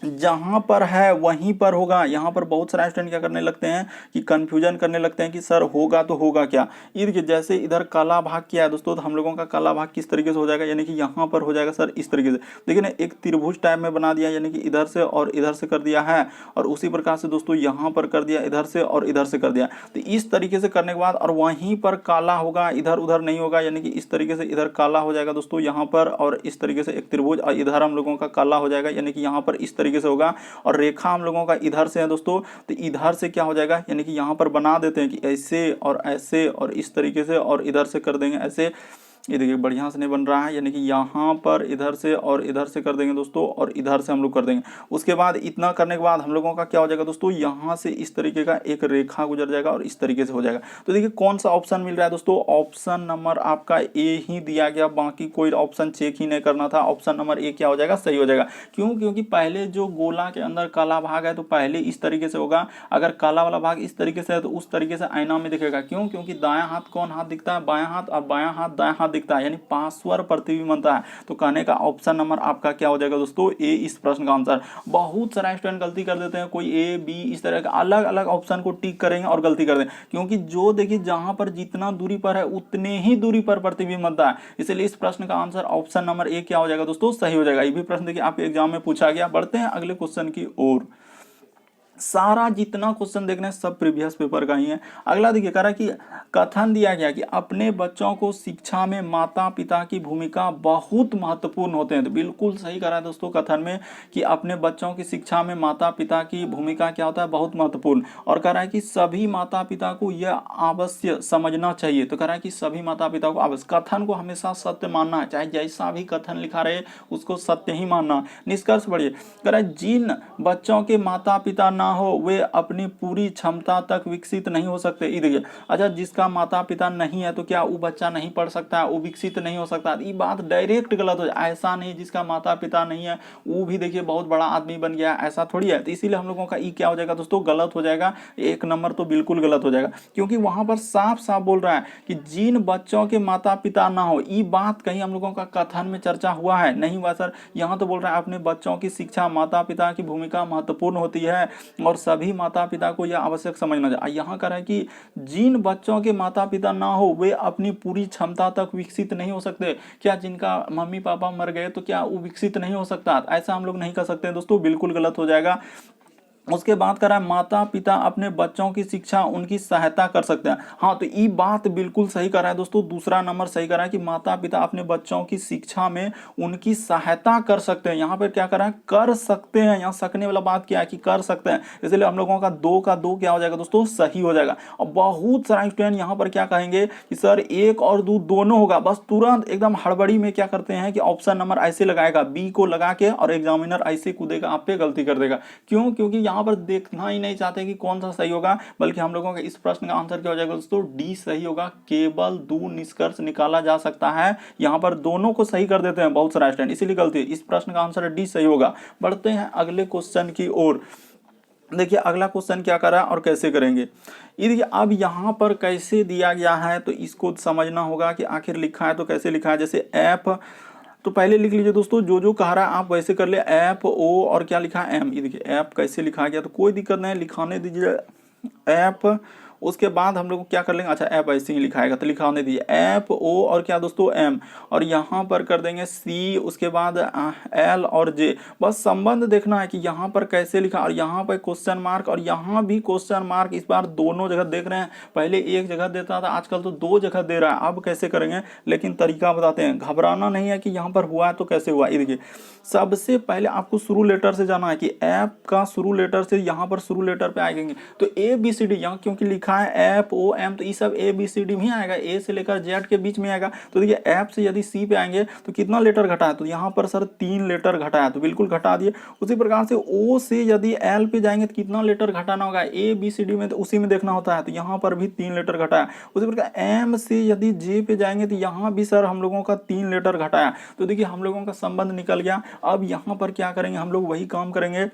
जहां पर है वहीं पर होगा। यहाँ पर बहुत सारे स्टूडेंट क्या करने लगते हैं कि कंफ्यूजन करने लगते हैं कि सर होगा तो होगा क्या। ये देखिए जैसे इधर काला भाग किया है दोस्तों, तो हम लोगों का काला भाग किस तरीके से हो जाएगा, यानी कि यहाँ पर हो जाएगा सर इस तरीके से। देखिए ना एक त्रिभुज टाइप में बना दिया, यानी कि इधर से और इधर से कर दिया है, और उसी प्रकार से दोस्तों यहाँ पर कर दिया, इधर से और इधर से कर दिया। तो इस तरीके से करने के बाद और वहीं पर काला होगा, इधर उधर नहीं होगा, यानी कि इस तरीके से इधर काला हो जाएगा दोस्तों यहाँ पर, और इस तरीके से एक त्रिभुज, और इधर हम लोगों का काला हो जाएगा, यानी कि यहाँ पर इस तरीके से होगा। और रेखा हम लोगों का इधर से है दोस्तों, तो इधर से क्या हो जाएगा, यानी कि यहाँ पर बना देते हैं कि ऐसे और इस तरीके से, और इधर से कर देंगे ऐसे। ये देखिए बढ़िया से नहीं बन रहा है, यानी कि यहाँ पर इधर से और इधर से कर देंगे दोस्तों, और इधर से हम लोग कर देंगे। उसके बाद इतना करने के बाद हम लोगों का क्या हो जाएगा दोस्तों, यहाँ से इस तरीके का एक रेखा गुजर जाएगा और इस तरीके से हो जाएगा। तो देखिए कौन सा ऑप्शन मिल रहा है दोस्तों, ऑप्शन नंबर आपका ए ही दिया गया, बाकी कोई ऑप्शन चेक ही नहीं करना था। ऑप्शन नंबर ए क्या हो जाएगा सही हो जाएगा। क्यों, क्योंकि पहले जो गोला के अंदर काला भाग है तो पहले इस तरीके से होगा, अगर काला वाला भाग इस तरीके से है तो उस तरीके से आईना में दिखेगा। क्यों, क्योंकि दायां हाथ कौन हाथ दिखता है, बायां हाथ, और बायां हाथ दायां हाथ दिखता है, यानी पार्श्व प्रतिबिंब बनता है। तो कहने का ऑप्शन नंबर आपका क्या हो जाएगा दोस्तों ए, इस प्रश्न का आंसर। बहुत सारा स्टूडेंट गलती कर देते हैं, कोई ए बी इस तरह का अलग अलग ऑप्शन को टिक करेंगे और गलती कर देंगे, क्योंकि जो देखिए जहां पर जितना दूरी पर है उतने ही दूरी पर प्रतिबिंब बनता है। इसलिए इस प्रश्न का आंसर ऑप्शन नंबर ए क्या हो जाएगा दोस्तों सही हो जाएगा। ये भी प्रश्न देखिए आपके एग्जाम में पूछा गया। बढ़ते हैं अगले क्वेश्चन की ओर। सारा जितना क्वेश्चन देख रहे हैं सब प्रीवियस पेपर का ही है। अगला देखिए कह रहा है कि कथन दिया गया कि अपने बच्चों को शिक्षा में माता पिता की भूमिका बहुत महत्वपूर्ण होते हैं। तो बिल्कुल सही कह रहा है दोस्तों कथन में कि अपने बच्चों की शिक्षा में माता पिता की भूमिका क्या होता है, बहुत महत्वपूर्ण। और कह रहा है कि सभी माता पिता को यह अवश्य समझना चाहिए। तो कह रहा है कि सभी माता पिता को अवश्य, कथन को हमेशा सत्य मानना है, चाहे जैसा भी कथन लिखा रहे उसको सत्य ही मानना। निष्कर्ष बढ़िए, कह रहा है जिन बच्चों के माता पिता ना हो वे अपनी पूरी क्षमता तक विकसित नहीं हो सकते। ये देखिए, अच्छा जिसका माता पिता नहीं है तो क्या वो बच्चा नहीं पढ़ सकता है, वो विकसित नहीं हो सकता? ये बात डायरेक्ट गलत हो जाए। ऐसा नहीं जिसका माता पिता नहीं है वो भी देखिए बहुत बड़ा आदमी बन गया, ऐसा थोड़ी है। तो इसीलिए हम लोगों का ई क्या हो जाएगा दोस्तों, गलत हो जाएगा। 1 नंबर तो बिल्कुल गलत हो जाएगा, क्योंकि वहां पर साफ साफ बोल रहा है कि जिन बच्चों के माता पिता ना हो। ये बात कहीं हम लोगों का कथन में चर्चा हुआ है? नहीं हुआ सर। यहाँ तो बोल रहा है अपने बच्चों की शिक्षा माता पिता की भूमिका महत्वपूर्ण होती है और सभी माता पिता को यह आवश्यक समझना चाहिए। यहाँ कह रहा है कि जिन बच्चों के माता पिता ना हो वे अपनी पूरी क्षमता तक विकसित नहीं हो सकते। क्या जिनका मम्मी पापा मर गए तो क्या वो विकसित नहीं हो सकता? ऐसा हम लोग नहीं कर सकते दोस्तों, बिल्कुल गलत हो जाएगा। उसके बाद कह रहा है माता पिता अपने बच्चों की शिक्षा उनकी सहायता कर सकते हैं। हाँ, तो ये बात बिल्कुल सही कर रहा है दोस्तों, दूसरा नंबर सही कर रहा है कि माता पिता अपने बच्चों की शिक्षा में उनकी सहायता कर सकते हैं। यहाँ पर क्या कर रहा है, कर सकते हैं। यहाँ सकने वाला बात क्या है कि कर सकते हैं, इसलिए हम लोगों का दो का दो क्या हो जाएगा दोस्तों, सही हो जाएगा। और बहुत सारा स्टूडेंट यहाँ पर क्या कहेंगे कि सर 1 और 2 दोनों होगा, बस तुरंत एकदम हड़बड़ी में क्या करते हैं कि ऑप्शन नंबर ऐसे लगाएगा बी को लगा के, और एग्जामिनर ऐसे कूदेगा आप पे, गलती कर देगा। क्यों? क्योंकि यहाँ पर देखना ही नहीं चाहते कि कौन सा सही होगा, बल्कि हम लोगों का इस प्रश्न का आंसर क्या हो जाएगा दोस्तों, डी सही होगा। केवल 2 निष्कर्ष निकाला जा सकता है, यहाँ पर दोनों को सही कर देते हैं बहुत सारा स्टूडेंट, इसीलिए गलती है। इस प्रश्न का आंसर डी सही होगा। बढ़ते हैं अगले क्वेश्चन की ओर। देखिए अगला क्वेश्चन क्या करा और कैसे करेंगे। ये देखिए अब यहाँ पर कैसे दिया गया है तो इसको समझना होगा कि आखिर लिखा है तो कैसे लिखा है। जैसे एफ तो पहले लिख लीजिए दोस्तों, जो जो कह रहा है आप वैसे कर ले। एफ ओ और क्या लिखा है, एम। ये देखिए एफ कैसे लिखा गया तो कोई दिक्कत नहीं, लिखाने दीजिए एफ। उसके बाद हम लोग क्या कर लेंगे, अच्छा एफ ऐसे ही लिखाएगा तो लिखाने दीजिए एफ ओ और क्या दोस्तों, एम। और यहाँ पर कर देंगे सी, उसके बाद एल और जे। बस संबंध देखना है कि यहाँ पर कैसे लिखा, और यहाँ पर क्वेश्चन मार्क और यहाँ भी क्वेश्चन मार्क। इस बार दोनों जगह देख रहे हैं, पहले एक जगह देता था, आजकल तो 2 जगह दे रहा है। अब कैसे करेंगे, लेकिन तरीका बताते हैं, घबराना नहीं है कि यहाँ पर हुआ है तो कैसे हुआ। ये देखिए सबसे पहले आपको शुरू लेटर से जाना है कि एफ का शुरू लेटर से यहाँ पर शुरू लेटर पे आएंगे तो ए बी सी डी, यहाँ क्योंकि लिखा है एफ ओ एम तो ये सब ए बी सी डी में आएगा, ए से लेकर जेड के बीच में आएगा। तो देखिए एफ से यदि सी पे आएंगे तो कितना लेटर घटा है, तो यहाँ पर सर 3 लेटर घटा है, तो बिल्कुल घटा दिए। उसी प्रकार से ओ से यदि एल पे जाएंगे तो कितना लेटर घटाना होगा, ए बी सी डी में तो उसी में देखना होता है, तो यहाँ पर भी 3 लेटर घटाया। उसी प्रकार एम से यदि जे पे जाएंगे तो यहाँ भी सर हम लोगों का 3 लेटर घटाया। तो देखिए हम लोगों का संबंध निकल गया। अब यहाँ पर क्या करेंगे, हम लोग वही काम करेंगे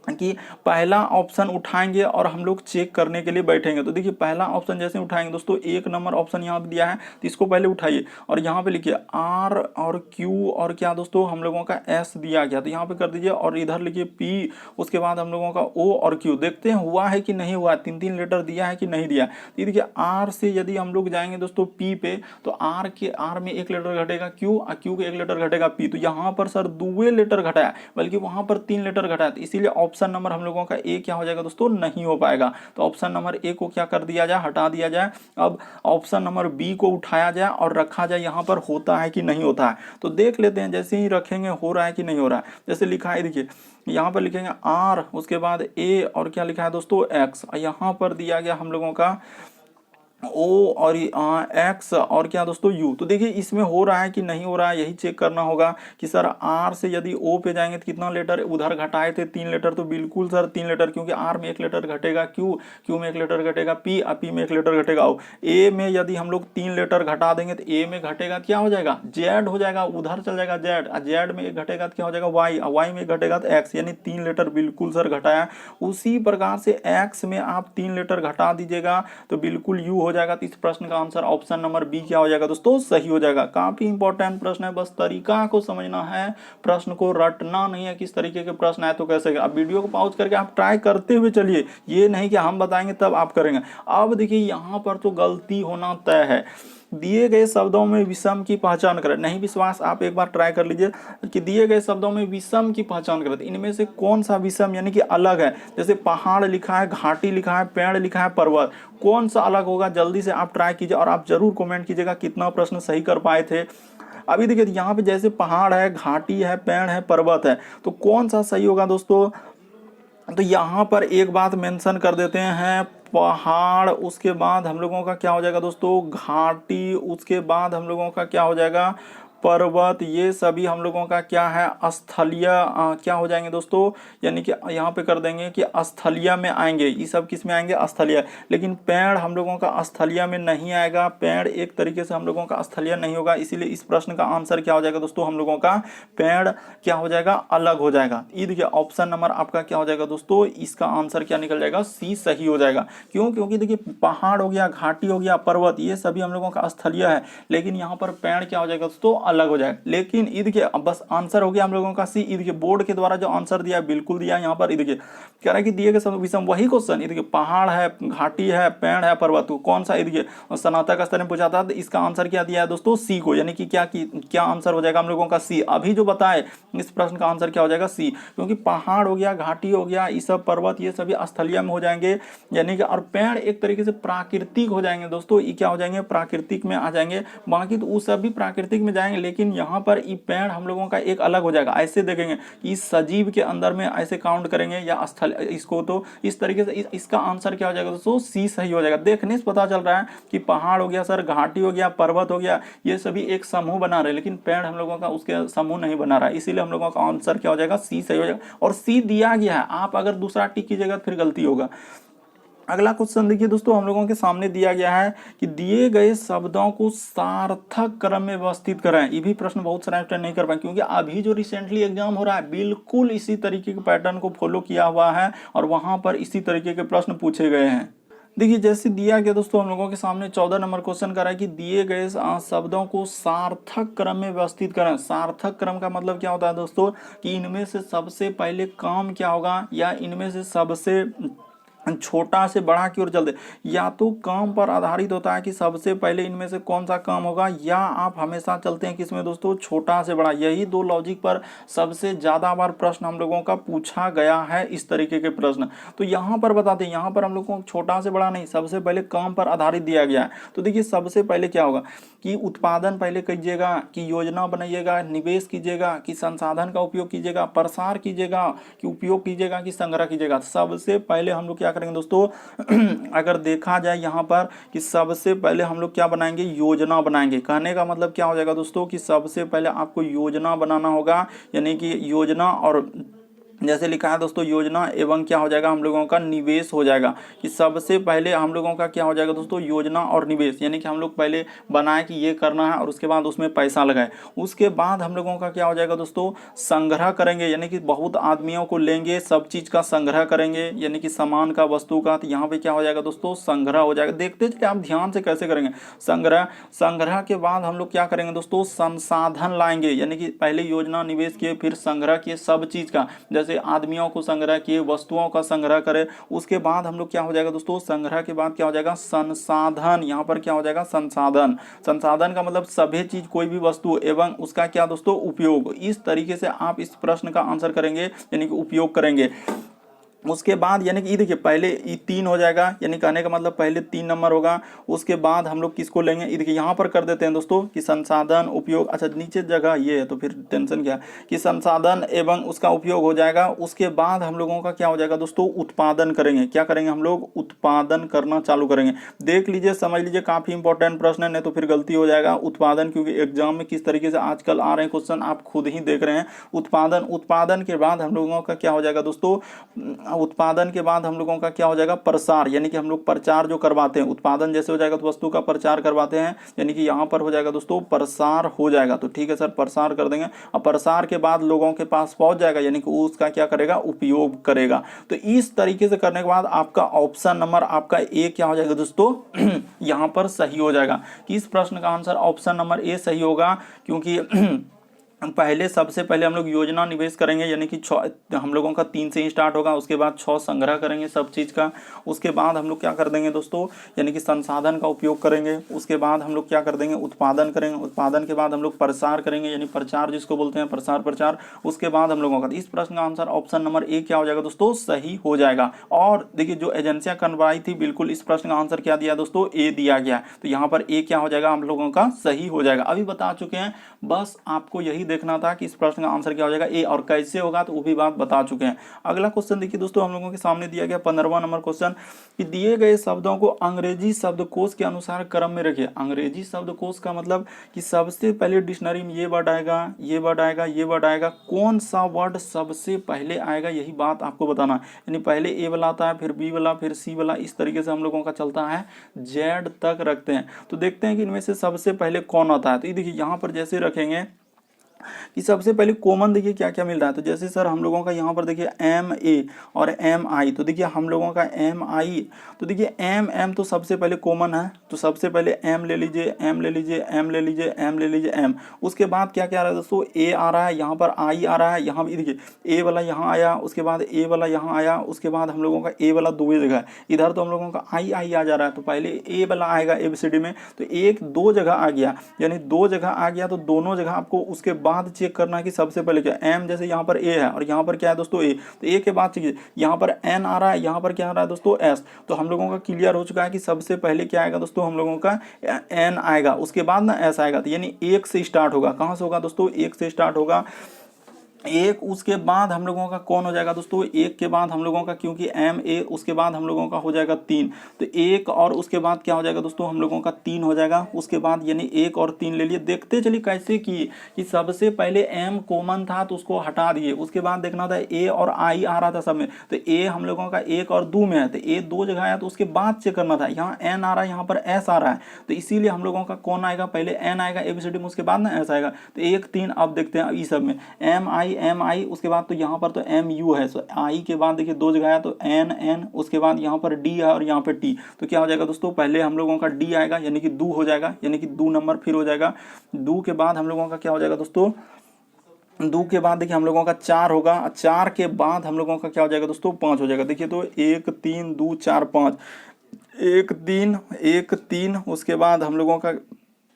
कि पहला ऑप्शन उठाएंगे और हम लोग चेक करने के लिए बैठेंगे। तो देखिए पहला ऑप्शन जैसे उठाएंगे दोस्तों, 1 नंबर ऑप्शन यहाँ पे दिया है तो इसको पहले उठाइए और यहाँ पे लिखिए आर और क्यू और क्या दोस्तों हम लोगों का एस दिया गया तो यहाँ पे कर दीजिए, और इधर लिखिए पी, उसके बाद हम लोगों का ओ और क्यू। देखते हैं हुआ है कि नहीं हुआ, 3-3 लेटर दिया है कि नहीं दिया। तो देखिए आर से यदि हम लोग जाएंगे दोस्तों पी पे तो आर में 1 लेटर घटेगा क्यू और क्यू के 1 लेटर घटेगा पी। तो यहाँ पर सर 2 लेटर घटाया, बल्कि वहां पर 3 लेटर घटाया, तो इसीलिए ऑप्शन नंबर हम लोगों का ए क्या हो जाएगा दोस्तों, नहीं हो पाएगा। तो ऑप्शन नंबर ए को क्या कर दिया जाए, हटा दिया जाए। अब ऑप्शन नंबर बी को उठाया जाए और रखा जाए यहाँ पर, होता है कि नहीं होता है। तो देख लेते हैं, जैसे ही रखेंगे हो रहा है कि नहीं हो रहा है। जैसे लिखा है देखिए यहाँ पर लिखेंगे आर, उसके बाद ए और क्या लिखा है दोस्तों एक्स, यहाँ पर दिया गया हम लोगों का ओ और एक्स और क्या दोस्तों यू। तो देखिए इसमें हो रहा है कि नहीं हो रहा है, यही चेक करना होगा कि सर आर से यदि ओ पे जाएंगे तो कितना लेटर, उधर घटाए थे 3 लेटर, तो बिल्कुल सर 3 लेटर, क्योंकि आर में 1 लेटर घटेगा क्यू में 1 लेटर घटेगा पी में 1 लेटर घटेगा ओ। ए में यदि हम लोग 3 लेटर घटा देंगे तो ए में घटेगा क्या हो जाएगा, जेड हो जाएगा, उधर चल जाएगा जेड, जेड में 1 घटेगा तो क्या हो जाएगा वाई, वाई में 1 घटेगा तो एक्स, यानी 3 लेटर बिल्कुल सर घटाया। उसी प्रकार से एक्स में आप 3 लेटर घटा दीजिएगा तो बिल्कुल यू हो जाएगा। तो इस प्रश्न का आंसर ऑप्शन नंबर बी क्या हो जाएगा दोस्तों, सही हो जाएगा। काफी इंपॉर्टेंट प्रश्न है, बस तरीका को समझना है, प्रश्न को रटना नहीं है, किस तरीके के प्रश्न आए तो कैसे। अब वीडियो को पॉज करके आप ट्राई करते हुए चलिए, ये नहीं कि हम बताएंगे तब आप करेंगे। अब देखिए यहाँ पर तो गलती होना तय है। दिए गए शब्दों में विषम की पहचान करें। नहीं विश्वास आप एक बार ट्राई कर लीजिए कि दिए गए शब्दों में विषम की पहचान करें, इनमें से कौन सा विषम यानी कि अलग है। जैसे पहाड़ लिखा है, घाटी लिखा है, पेड़ लिखा है, पर्वत, कौन सा अलग होगा? जल्दी से आप ट्राई कीजिए और आप जरूर कमेंट कीजिएगा कितना प्रश्न सही कर पाए थे। अभी देखिए यहाँ पे जैसे पहाड़ है, घाटी है, पेड़ है, पर्वत है, तो कौन सा सही होगा दोस्तों? तो यहाँ पर एक बात मेंशन कर देते हैं, पहाड़, उसके बाद हम लोगों का क्या हो जाएगा दोस्तों? घाटी, उसके बाद हम लोगों का क्या हो जाएगा? पर्वत। ये सभी हम लोगों का क्या है? स्थलीय क्या हो जाएंगे दोस्तों? यानी कि यहाँ पे कर देंगे कि स्थलीय में आएंगे। ये सब किस में आएंगे? स्थलीय। लेकिन पेड़ हम लोगों का स्थलीय में नहीं आएगा, पेड़ एक तरीके से हम लोगों का स्थलीय नहीं होगा, इसीलिए इस प्रश्न का आंसर क्या हो जाएगा दोस्तों? हम लोगों का पेड़ क्या हो जाएगा? अलग हो जाएगा। ये देखिए ऑप्शन नंबर आपका क्या हो जाएगा दोस्तों? इसका आंसर क्या निकल जाएगा? सी सही हो जाएगा। क्यों? क्योंकि देखिए पहाड़ हो गया, घाटी हो गया, पर्वत, ये सभी हम लोगों का स्थलीय है, लेकिन यहाँ पर पेड़ क्या हो जाएगा दोस्तों? अलग हो जाएगा। लेकिन ईद के बस आंसर हो गया हम लोगों का सी। ईद के बोर्ड के द्वारा जो आंसर दिया बिल्कुल दिया। यहाँ पर ईद के कह रहा है कि दिए गए विषम, वही क्वेश्चन, ईद के पहाड़ है, घाटी है, पेड़ है, पर्वत, कौन सा? ईद के स्नातक स्तर में पूछा था, तो इसका आंसर क्या दिया है दोस्तों? सी को, यानी कि क्या आंसर हो जाएगा हम लोगों का? सी। अभी जो बताए इस प्रश्न का आंसर क्या हो जाएगा? सी। क्योंकि पहाड़ हो गया, घाटी हो गया, ये सब पर्वत, ये सभी स्थलीय में हो जाएंगे, यानी कि, और पेड़ एक तरीके से प्राकृतिक हो जाएंगे दोस्तों। ये क्या हो जाएंगे? प्राकृतिक में आ जाएंगे। बाकी तो वो सभी प्राकृतिक में जाएंगे, लेकिन यहाँ पर ये पेड़ हम लोगों का एक अलग हो जाएगा। ऐसे देखेंगे कि सजीव के अंदर में ऐसे काउंट करेंगे या स्थल इसको, तो इस तरीके से इसका आंसर क्या हो जाएगा दोस्तों? सी सही हो जाएगा। देखने से पता चल रहा है कि पहाड़ हो गया सर, घाटी हो गया, पर्वत हो गया, ये सभी एक समूह बना रहे, लेकिन पेड़ हम लोगों का उसके समूह नहीं बना रहा है, इसीलिए हम लोगों का आंसर क्या हो जाएगा? सी सही हो जाएगा। और सी दिया गया है, आप अगर दूसरा टिक कीजिएगा फिर गलती होगा। अगला क्वेश्चन देखिए दोस्तों, हम लोगों के सामने दिया गया है कि दिए गए शब्दों को सार्थक क्रम में व्यवस्थित करें। ये भी प्रश्न बहुत सारे स्टूडेंट नहीं कर पाए, क्योंकि अभी जो रिसेंटली एग्जाम हो रहा है बिल्कुल इसी तरीके के पैटर्न को फॉलो किया हुआ है और वहां पर इसी तरीके के प्रश्न पूछे गए हैं। देखिए जैसे दिया गया दोस्तों हम लोगों के सामने 14 नंबर क्वेश्चन कर रहा है कि दिए गए शब्दों को सार्थक क्रम में व्यवस्थित करें। सार्थक क्रम का मतलब क्या होता है दोस्तों? कि इनमें से सबसे पहले काम क्या होगा, या इनमें से सबसे छोटा से बड़ा की ओर चलते, या तो काम पर आधारित होता है कि सबसे पहले इनमें से कौन सा काम होगा, या आप हमेशा चलते हैं किसमें दोस्तों? छोटा से बड़ा। यही दो लॉजिक पर सबसे ज्यादा बार प्रश्न हम लोगों का पूछा गया है, इस तरीके के प्रश्न। तो यहाँ पर बताते हैं, यहाँ पर हम लोग को छोटा से बड़ा नहीं, सबसे पहले काम पर आधारित दिया गया है। तो देखिए सबसे पहले क्या होगा कि उत्पादन पहले कीजिएगा, कि योजना बनाइएगा, निवेश कीजिएगा, कि संसाधन का उपयोग कीजिएगा, प्रसार कीजिएगा, कि उपयोग कीजिएगा, कि संग्रह कीजिएगा। सबसे पहले हम लोग क्या करेंगे दोस्तों? अगर देखा जाए यहाँ पर कि सबसे पहले हम लोग क्या बनाएंगे? योजना बनाएंगे। कहने का मतलब क्या हो जाएगा दोस्तों? कि सबसे पहले आपको योजना बनाना होगा, यानी कि योजना, और जैसे लिखा है दोस्तों योजना एवं क्या हो जाएगा हम लोगों का? निवेश हो जाएगा। कि सबसे पहले हम लोगों का क्या हो जाएगा दोस्तों? योजना और निवेश, यानी कि हम लोग पहले बनाए कि ये करना है और उसके बाद उसमें पैसा लगाए। उसके बाद हम लोगों का क्या हो जाएगा दोस्तों? संग्रह करेंगे, यानी कि बहुत आदमियों को लेंगे, सब चीज का संग्रह करेंगे, यानी कि सामान का, वस्तु का। तो यहाँ पे क्या हो जाएगा दोस्तों? संग्रह हो जाएगा। देखते चलिए आप ध्यान से कैसे करेंगे संग्रह। संग्रह के बाद हम लोग क्या करेंगे दोस्तों? संसाधन लाएंगे, यानी कि पहले योजना, निवेश किए, फिर संग्रह किए सब चीज का, जैसे आदमियों को संग्रह किए, वस्तुओं का संग्रह करें। उसके बाद हम लोग क्या हो जाएगा दोस्तों? संग्रह के बाद क्या हो जाएगा? संसाधन। यहाँ पर क्या हो जाएगा? संसाधन। संसाधन का मतलब सभी चीज, कोई भी वस्तु एवं उसका क्या दोस्तों? उपयोग। इस तरीके से आप इस प्रश्न का आंसर करेंगे, यानी कि उपयोग करेंगे। उसके बाद यानी कि ये देखिए पहले ये 3 हो जाएगा, यानी कहने का मतलब पहले 3 नंबर होगा। उसके बाद हम लोग किसको लेंगे? ये देखिए यहाँ पर कर देते हैं दोस्तों कि संसाधन, उपयोग। अच्छा नीचे जगह ये है तो फिर टेंशन क्या, कि संसाधन एवं उसका उपयोग हो जाएगा। उसके बाद हम लोगों का क्या हो जाएगा दोस्तों? उत्पादन करेंगे। क्या करेंगे हम लोग? उत्पादन करना चालू करेंगे। देख लीजिए, समझ लीजिए, काफी इंपॉर्टेंट प्रश्न है, नहीं तो फिर गलती हो जाएगा। उत्पादन, क्योंकि एग्जाम में किस तरीके से आजकल आ रहे हैं क्वेश्चन आप खुद ही देख रहे हैं। उत्पादन, उत्पादन के बाद हम लोगों का क्या हो जाएगा दोस्तों? उत्पादन के बाद हम लोगों का क्या हो जाएगा? प्रसार, यानी कि हम लोग प्रचार जो करवाते हैं। उत्पादन जैसे हो जाएगा तो वस्तु का प्रचार करवाते हैं, यानी कि यहाँ पर हो जाएगा दोस्तों प्रसार हो जाएगा। तो ठीक है सर, प्रसार कर देंगे। और प्रसार के बाद लोगों के पास पहुंच जाएगा, यानी कि उसका क्या करेगा? उपयोग करेगा। तो इस तरीके से करने के बाद आपका ऑप्शन नंबर आपका ए क्या हो जाएगा दोस्तों? यहाँ पर सही हो जाएगा। कि इस प्रश्न का आंसर ऑप्शन नंबर ए सही होगा, क्योंकि पहले सबसे पहले हम लोग योजना निवेश करेंगे, यानी कि हम लोगों का 3 से ही स्टार्ट होगा, उसके बाद 6 संग्रह करेंगे सब चीज़ का, उसके बाद हम लोग क्या कर देंगे दोस्तों, यानी कि संसाधन का उपयोग करेंगे, उसके बाद हम लोग क्या कर देंगे, उत्पादन करेंगे, उत्पादन के बाद हम लोग प्रसार करेंगे, यानी प्रचार जिसको बोलते हैं, प्रचार, उसके बाद हम लोगों का, इस प्रश्न का आंसर ऑप्शन नंबर ए क्या हो जाएगा दोस्तों, सही हो जाएगा। और देखिए जो एजेंसियां करवाई थी, बिल्कुल इस प्रश्न का आंसर क्या दिया दोस्तों, ए दिया गया, तो यहाँ पर ए क्या हो जाएगा, हम लोगों का सही हो जाएगा। अभी बता चुके हैं, बस आपको यही देखना था कि इस प्रश्न का आंसर क्या हो जाएगा, ए, और कैसे होगा तो वो भी बात बता चुके हैं। अगला क्वेश्चन देखिए दोस्तों, हम लोगों के सामने दिया गया 15वां नंबर क्वेश्चन, कि दिए गए शब्दों को अंग्रेजी शब्दकोश के अनुसार क्रम में रखिए। अंग्रेजी शब्दकोश का मतलब कि सबसे पहले डिक्शनरी में ये वर्ड आएगा, ये वर्ड आएगा, ये वर्ड आएगा, कौन सा वर्ड सबसे पहले आएगा, यही बात आपको बताना। यानी पहले ए वाला आता है, फिर बी वाला, फिर सी वाला, इस तरीके से हम लोगों का चलता है, जेड तक रखते हैं। तो देखते हैं कि इनमें से सबसे पहले कौन आता है। तो ये देखिए यहाँ पर जैसे रखेंगे कि सबसे पहले कॉमन देखिए क्या क्या मिल रहा है। तो जैसे सर हम लोगों का यहाँ पर देखिए एम ए और एम आई, तो देखिए हम लोगों का एम आई, तो देखिए एम एम तो सबसे पहले कॉमन है, तो सबसे पहले एम ले लीजिए, एम ले लीजिए, एम ले लीजिए, एम ले लीजिए, एम। उसके बाद क्या क्या आ रहा है दोस्तों, ए आ रहा है, यहाँ पर आई आ रहा है, यहाँ भी देखिए ए वाला यहाँ आया, उसके बाद ए वाला यहाँ आया, उसके बाद हम लोगों का ए वाला दो जगह है, इधर तो हम लोगों का आई आई आ जा रहा है, तो पहले ए वाला आएगा एबीसीडी में, तो एक दो जगह आ गया, यानी दो जगह आ गया, तो दोनों जगह आपको उसके बाद चेक करना है कि सबसे पहले क्या, एम जैसे यहाँ पर ए है और यहाँ पर क्या है दोस्तों ए, तो ए के बाद चेक, यहाँ पर एन आ रहा है, यहाँ पर क्या आ रहा है दोस्तों एस, तो हम लोगों का क्लियर हो चुका है कि सबसे पहले क्या आएगा दोस्तों, हम लोगों का एन आएगा, उसके बाद ना एस आएगा, तो यानी एक से स्टार्ट होगा। कहाँ से होगा दोस्तों, एक से स्टार्ट होगा एक, उसके बाद हम लोगों का कौन हो जाएगा दोस्तों, एक के बाद हम लोगों का, क्योंकि एम ए, उसके बाद हम लोगों का हो जाएगा 3, तो एक और उसके बाद क्या हो जाएगा दोस्तों, हम लोगों का 3 हो जाएगा, उसके बाद यानी 1 और 3 ले लिए। देखते चलिए कैसे किए, कि सबसे पहले एम कॉमन था तो उसको हटा दिए, उसके बाद देखना था ए और आई आ रहा था सब में, तो ए हम लोगों का 1 और 2 में है, तो ए 2 जगह आया, तो उसके बाद चेक करना था, यहाँ एन आ रहा है, यहाँ पर एस आ रहा है, तो इसीलिए हम लोगों का कौन आएगा, पहले एन आएगा एबीसीडी में, उसके बाद ना एस आएगा, तो 1 3। अब देखते हैं इस सब में एम आई, उसके बाद तो यहाँ पर तो एम यू है, सो आई के बाद देखिए दो जगह आया, तो एन एन, उसके बाद यहाँ पर डी है और यहाँ पर टी, तो क्या हो जाएगा दोस्तों, पहले हम लोगों का डी आएगा, यानी कि दो हो जाएगा, यानी कि 2 नंबर फिर हो जाएगा, 2 के बाद हम लोगों का क्या हो जाएगा दोस्तों, 2 के बाद देखिए हम लोगों का 4 होगा, 4 के बाद हम लोगों का क्या हो जाएगा दोस्तों, 5 हो जाएगा। देखिए तो 1 3 2 4 5, 1 3 1 3, उसके बाद हम लोगों का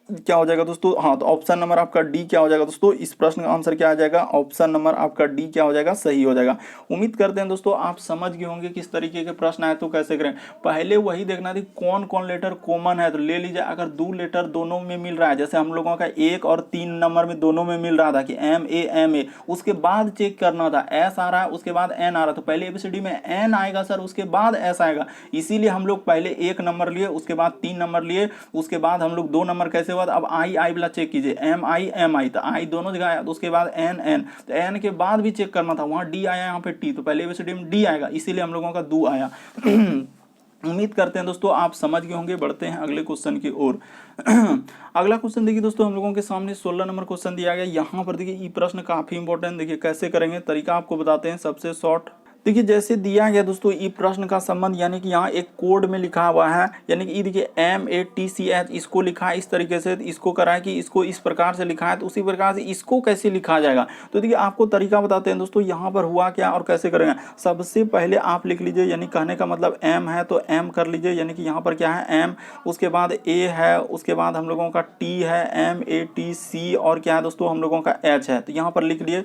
क्या हो जाएगा दोस्तों, हाँ, तो ऑप्शन नंबर आपका डी क्या हो जाएगा दोस्तों, इस प्रश्न का आंसर क्या आ जाएगा, ऑप्शन नंबर आपका डी क्या हो जाएगा, सही हो जाएगा। उम्मीद करते हैं दोस्तों आप समझ गए होंगे किस तरीके के प्रश्न आए तो कैसे करें। पहले वही देखना थी कौन कौन लेटर कॉमन है, तो ले लीजिए, अगर 2 लेटर दोनों में मिल रहा है, जैसे हम लोगों का 1 और 3 नंबर में दोनों में मिल रहा था कि एम ए, उसके बाद चेक करना था एस आ रहा है, उसके बाद एन आ रहा था, तो पहले एबीसीडी में एन आएगा सर, उसके बाद एस आएगा, इसीलिए हम लोग पहले 1 नंबर लिए, उसके बाद 3 नंबर लिए, उसके बाद हम लोग 2 नंबर कैसे हुआ, अब आई आई वाला चेक कीजिए, एम आई, तो आई दोनों जगह आया, तो उसके बाद एन एन, तो एन के बाद भी चेक करना था, वहां डी आया, यहाँ पे टी, तो पहले एबीसीडी में डी आएगा, इसीलिए हम लोगों का 2 आया। उम्मीद करते हैं दोस्तों आप समझ गए होंगे। बढ़ते हैं अगले क्वेश्चन की ओर। अगला क्वेश्चन देखिए दोस्तों, हम लोगों के सामने 16 नंबर क्वेश्चन दिया गया। यहाँ पर देखिए ये प्रश्न काफी इंपॉर्टेंट, देखिए कैसे करेंगे, तरीका आपको बताते हैं सबसे शॉर्ट। देखिए जैसे दिया गया दोस्तों ई प्रश्न का संबंध, यानी कि यहाँ एक कोड में लिखा हुआ है, यानी कि देखिए MATCH इसको लिखा है इस तरीके से, इसको करा है कि इसको इस प्रकार से लिखा है, तो उसी प्रकार से इसको कैसे लिखा जाएगा। तो देखिए आपको तरीका बताते हैं दोस्तों, यहाँ पर हुआ क्या और कैसे करेंगे। सबसे पहले आप लिख लीजिए, यानी कहने का मतलब M है तो M कर लीजिए, यानी कि यहाँ पर क्या है M, उसके बाद A है, उसके बाद हम लोगों का T है, MATC, और क्या है दोस्तों हम लोगों का H है, तो यहाँ पर लिख लिए।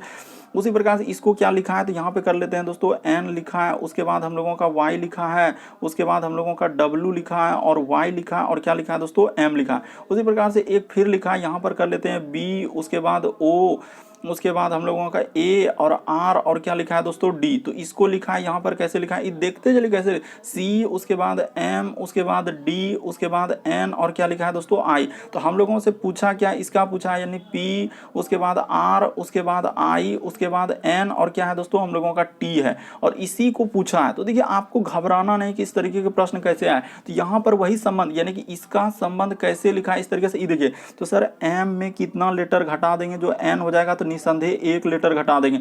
उसी प्रकार से इसको क्या लिखा है, तो यहाँ पे कर लेते हैं दोस्तों, N लिखा है, उसके बाद हम लोगों का Y लिखा है, उसके बाद हम लोगों का W लिखा है और Y लिखा है, और क्या लिखा है दोस्तों M लिखा है। उसी प्रकार से एक फिर लिखा है, यहाँ पर कर लेते हैं B, उसके बाद O, उसके बाद हम लोगों का A और R, और क्या लिखा है दोस्तों D, तो इसको लिखा है यहाँ पर कैसे लिखा है, देखते चलिए कैसे, C, उसके बाद M, उसके बाद D, उसके बाद N, और क्या लिखा है दोस्तों I। तो हम लोगों से पूछा क्या, इसका पूछा है, यानी P, उसके बाद R, उसके बाद I, उसके बाद N, और क्या है दोस्तों हम लोगों का T है, और इसी को पूछा है। तो देखिए आपको घबराना नहीं कि इस तरीके के प्रश्न कैसे आए, तो यहाँ पर वही संबंध, यानी कि इसका संबंध कैसे लिखा है इस तरीके से। ये देखिए तो सर M में कितना लेटर घटा देंगे, जो N हो जाएगा, तो निसंदेह 1 लेटर घटा देंगे।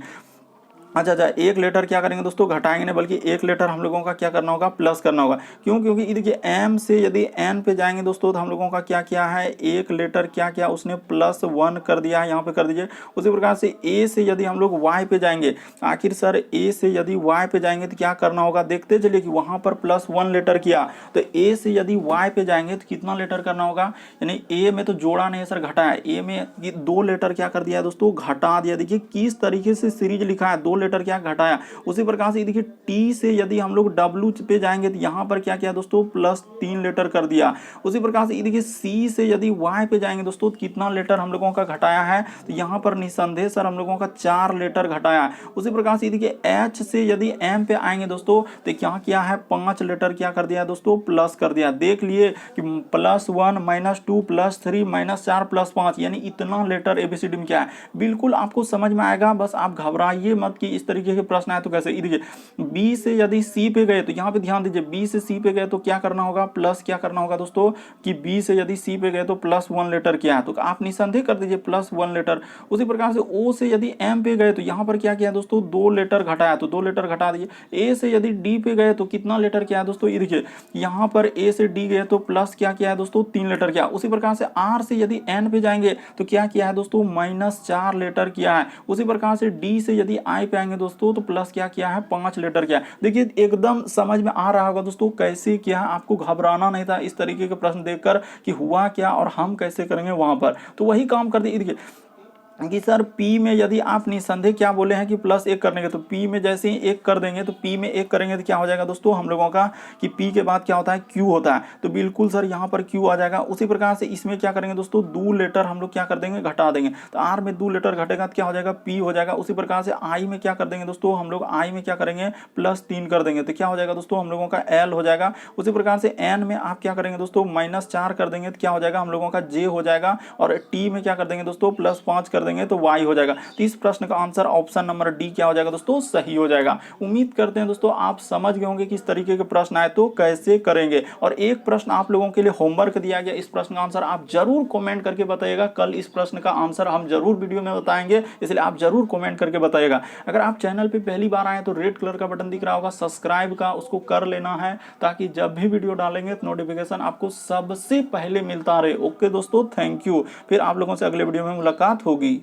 अच्छा, एक लेटर क्या करेंगे दोस्तों, घटाएंगे नहीं, बल्कि एक लेटर हम लोगों का क्या करना होगा, प्लस करना होगा। क्यों? क्योंकि ये देखिए m से यदि n पे जाएंगे दोस्तों तो हम लोगों का क्या किया है, एक लेटर क्या किया उसने, +1 कर दिया है, यहाँ पे कर दीजिए। उसी प्रकार से a से यदि हम लोग y पे जाएंगे, आखिर सर a से यदि y पे जाएंगे तो क्या करना होगा, देखते चलिए कि वहां पर +1 लेटर किया, तो a से यदि y पे जाएंगे तो कितना लेटर करना होगा, यानी a में तो जोड़ा नहीं है सर, घटाया, a में ये 2 लेटर क्या कर दिया दोस्तों, घटा दिया। देखिए किस तरीके से सीरीज लिखा है, 2 लेटर क्या घटाया। उसी प्रकार से देखिए टी से यदि हम लोग डब्ल्यू पे जाएंगे तो यहाँ पर क्या किया दोस्तों, +3 लेटर कर दिया। उसी प्रकार से देखिए सी से यदि वाई पे जाएंगे दोस्तों, कितना लेटर हम लोगों का घटाया है, तो यहाँ पर निसंदेह सर हम लोगों का 4 लेटर घटाया है। उसी प्रकार से देखिए एच से यदि एम पे आएंगे दोस्तों तो क्या किया है, 5 लेटर क्या कर दिया दोस्तों, प्लस कर दिया। देख लिए कि +1 -2 +3 -4 +5, यानी इतना लेटर एबीसीडी में क्या है, बिल्कुल आपको समझ में आएगा। बस आप घबराइए मत कि इस तरीके के प्रश्न आए तो कैसे। देखिए बी से यदि सी पे गए तो यहाँ पे ध्यान दीजिए, बी से सी पे गए तो क्या करना होगा, प्लस क्या करना होगा दोस्तों, कि बी से यदि सी पे गए तो +1 लेटर क्या है, तो आप निसंदेह कर दीजिए +1 लेटर। उसी प्रकार से ओ से यदि एम पे गए तो यहाँ पर क्या किया दोस्तों, 2 लेटर घटाया, तो 2 लेटर घटा दीजिए। ए से यदि डी पे गए तो कितना लेटर क्या है दोस्तों, ये देखिए यहाँ पर ए से डी गए तो प्लस क्या किया है दोस्तों, 3 लेटर किया। उसी प्रकार से आर से यदि एन पे जाएंगे तो क्या किया है दोस्तों, -4 लेटर किया है। उसी प्रकार से डी से यदि आई पे आएंगे दोस्तों तो प्लस क्या किया है, 5 लेटर किया है। देखिए एकदम समझ में आ रहा होगा दोस्तों कैसे किया है, आपको घबराना नहीं था इस तरीके के प्रश्न देखकर कि हुआ क्या और हम कैसे करेंगे वहां पर, तो वही काम कर दिए। देखिए कि सर P में यदि आप निसंदेह क्या बोले हैं कि +1 करने के, तो P में जैसे ही 1 कर देंगे तो P में 1 करेंगे तो क्या हो जाएगा दोस्तों हम लोगों का, कि P के बाद क्या होता है, Q होता है, तो बिल्कुल सर यहाँ पर Q आ जाएगा। उसी प्रकार से इसमें क्या करेंगे दोस्तों, 2 लेटर हम लोग क्या कर देंगे, घटा देंगे, तो R में 2 लेटर घटेगा तो क्या हो जाएगा, P हो जाएगा। उसी प्रकार से I में क्या कर देंगे दोस्तों, हम लोग I में क्या करेंगे, +3 कर देंगे, तो क्या हो जाएगा दोस्तों हम लोगों का L हो जाएगा। उसी प्रकार से N में आप क्या करेंगे दोस्तों, -4 कर देंगे तो क्या हो जाएगा, हम लोगों का J हो जाएगा। और T में क्या कर देंगे दोस्तों, +5 कर देंगे तो Y हो जाएगा। तो इस प्रश्न का आंसर ऑप्शन नंबर डी क्या हो जाएगा दोस्तों, सही हो जाएगा। उम्मीद करते हैं दोस्तों आप समझ गए होंगे कि इस तरीके के प्रश्न आए तो कैसे करेंगे। और एक प्रश्न आप लोगों के लिए होमवर्क दिया गया, इस प्रश्न का आंसर आप जरूर कमेंट करके बताइएगा। कल इस प्रश्न का आंसर हम जरूर वीडियो में बताएंगे, इसलिए आप जरूर कमेंट करके बताइएगा। अगर आप चैनल पे पहली बार आए तो रेड कलर का बटन दिख रहा होगा सब्सक्राइब का, उसको कर लेना है ताकि जब भी वीडियो डालेंगे तो नोटिफिकेशन आपको सबसे पहले मिलता रहे। ओके दोस्तों, थैंक यू। फिर आप लोगों से अगले वीडियो में मुलाकात होगी।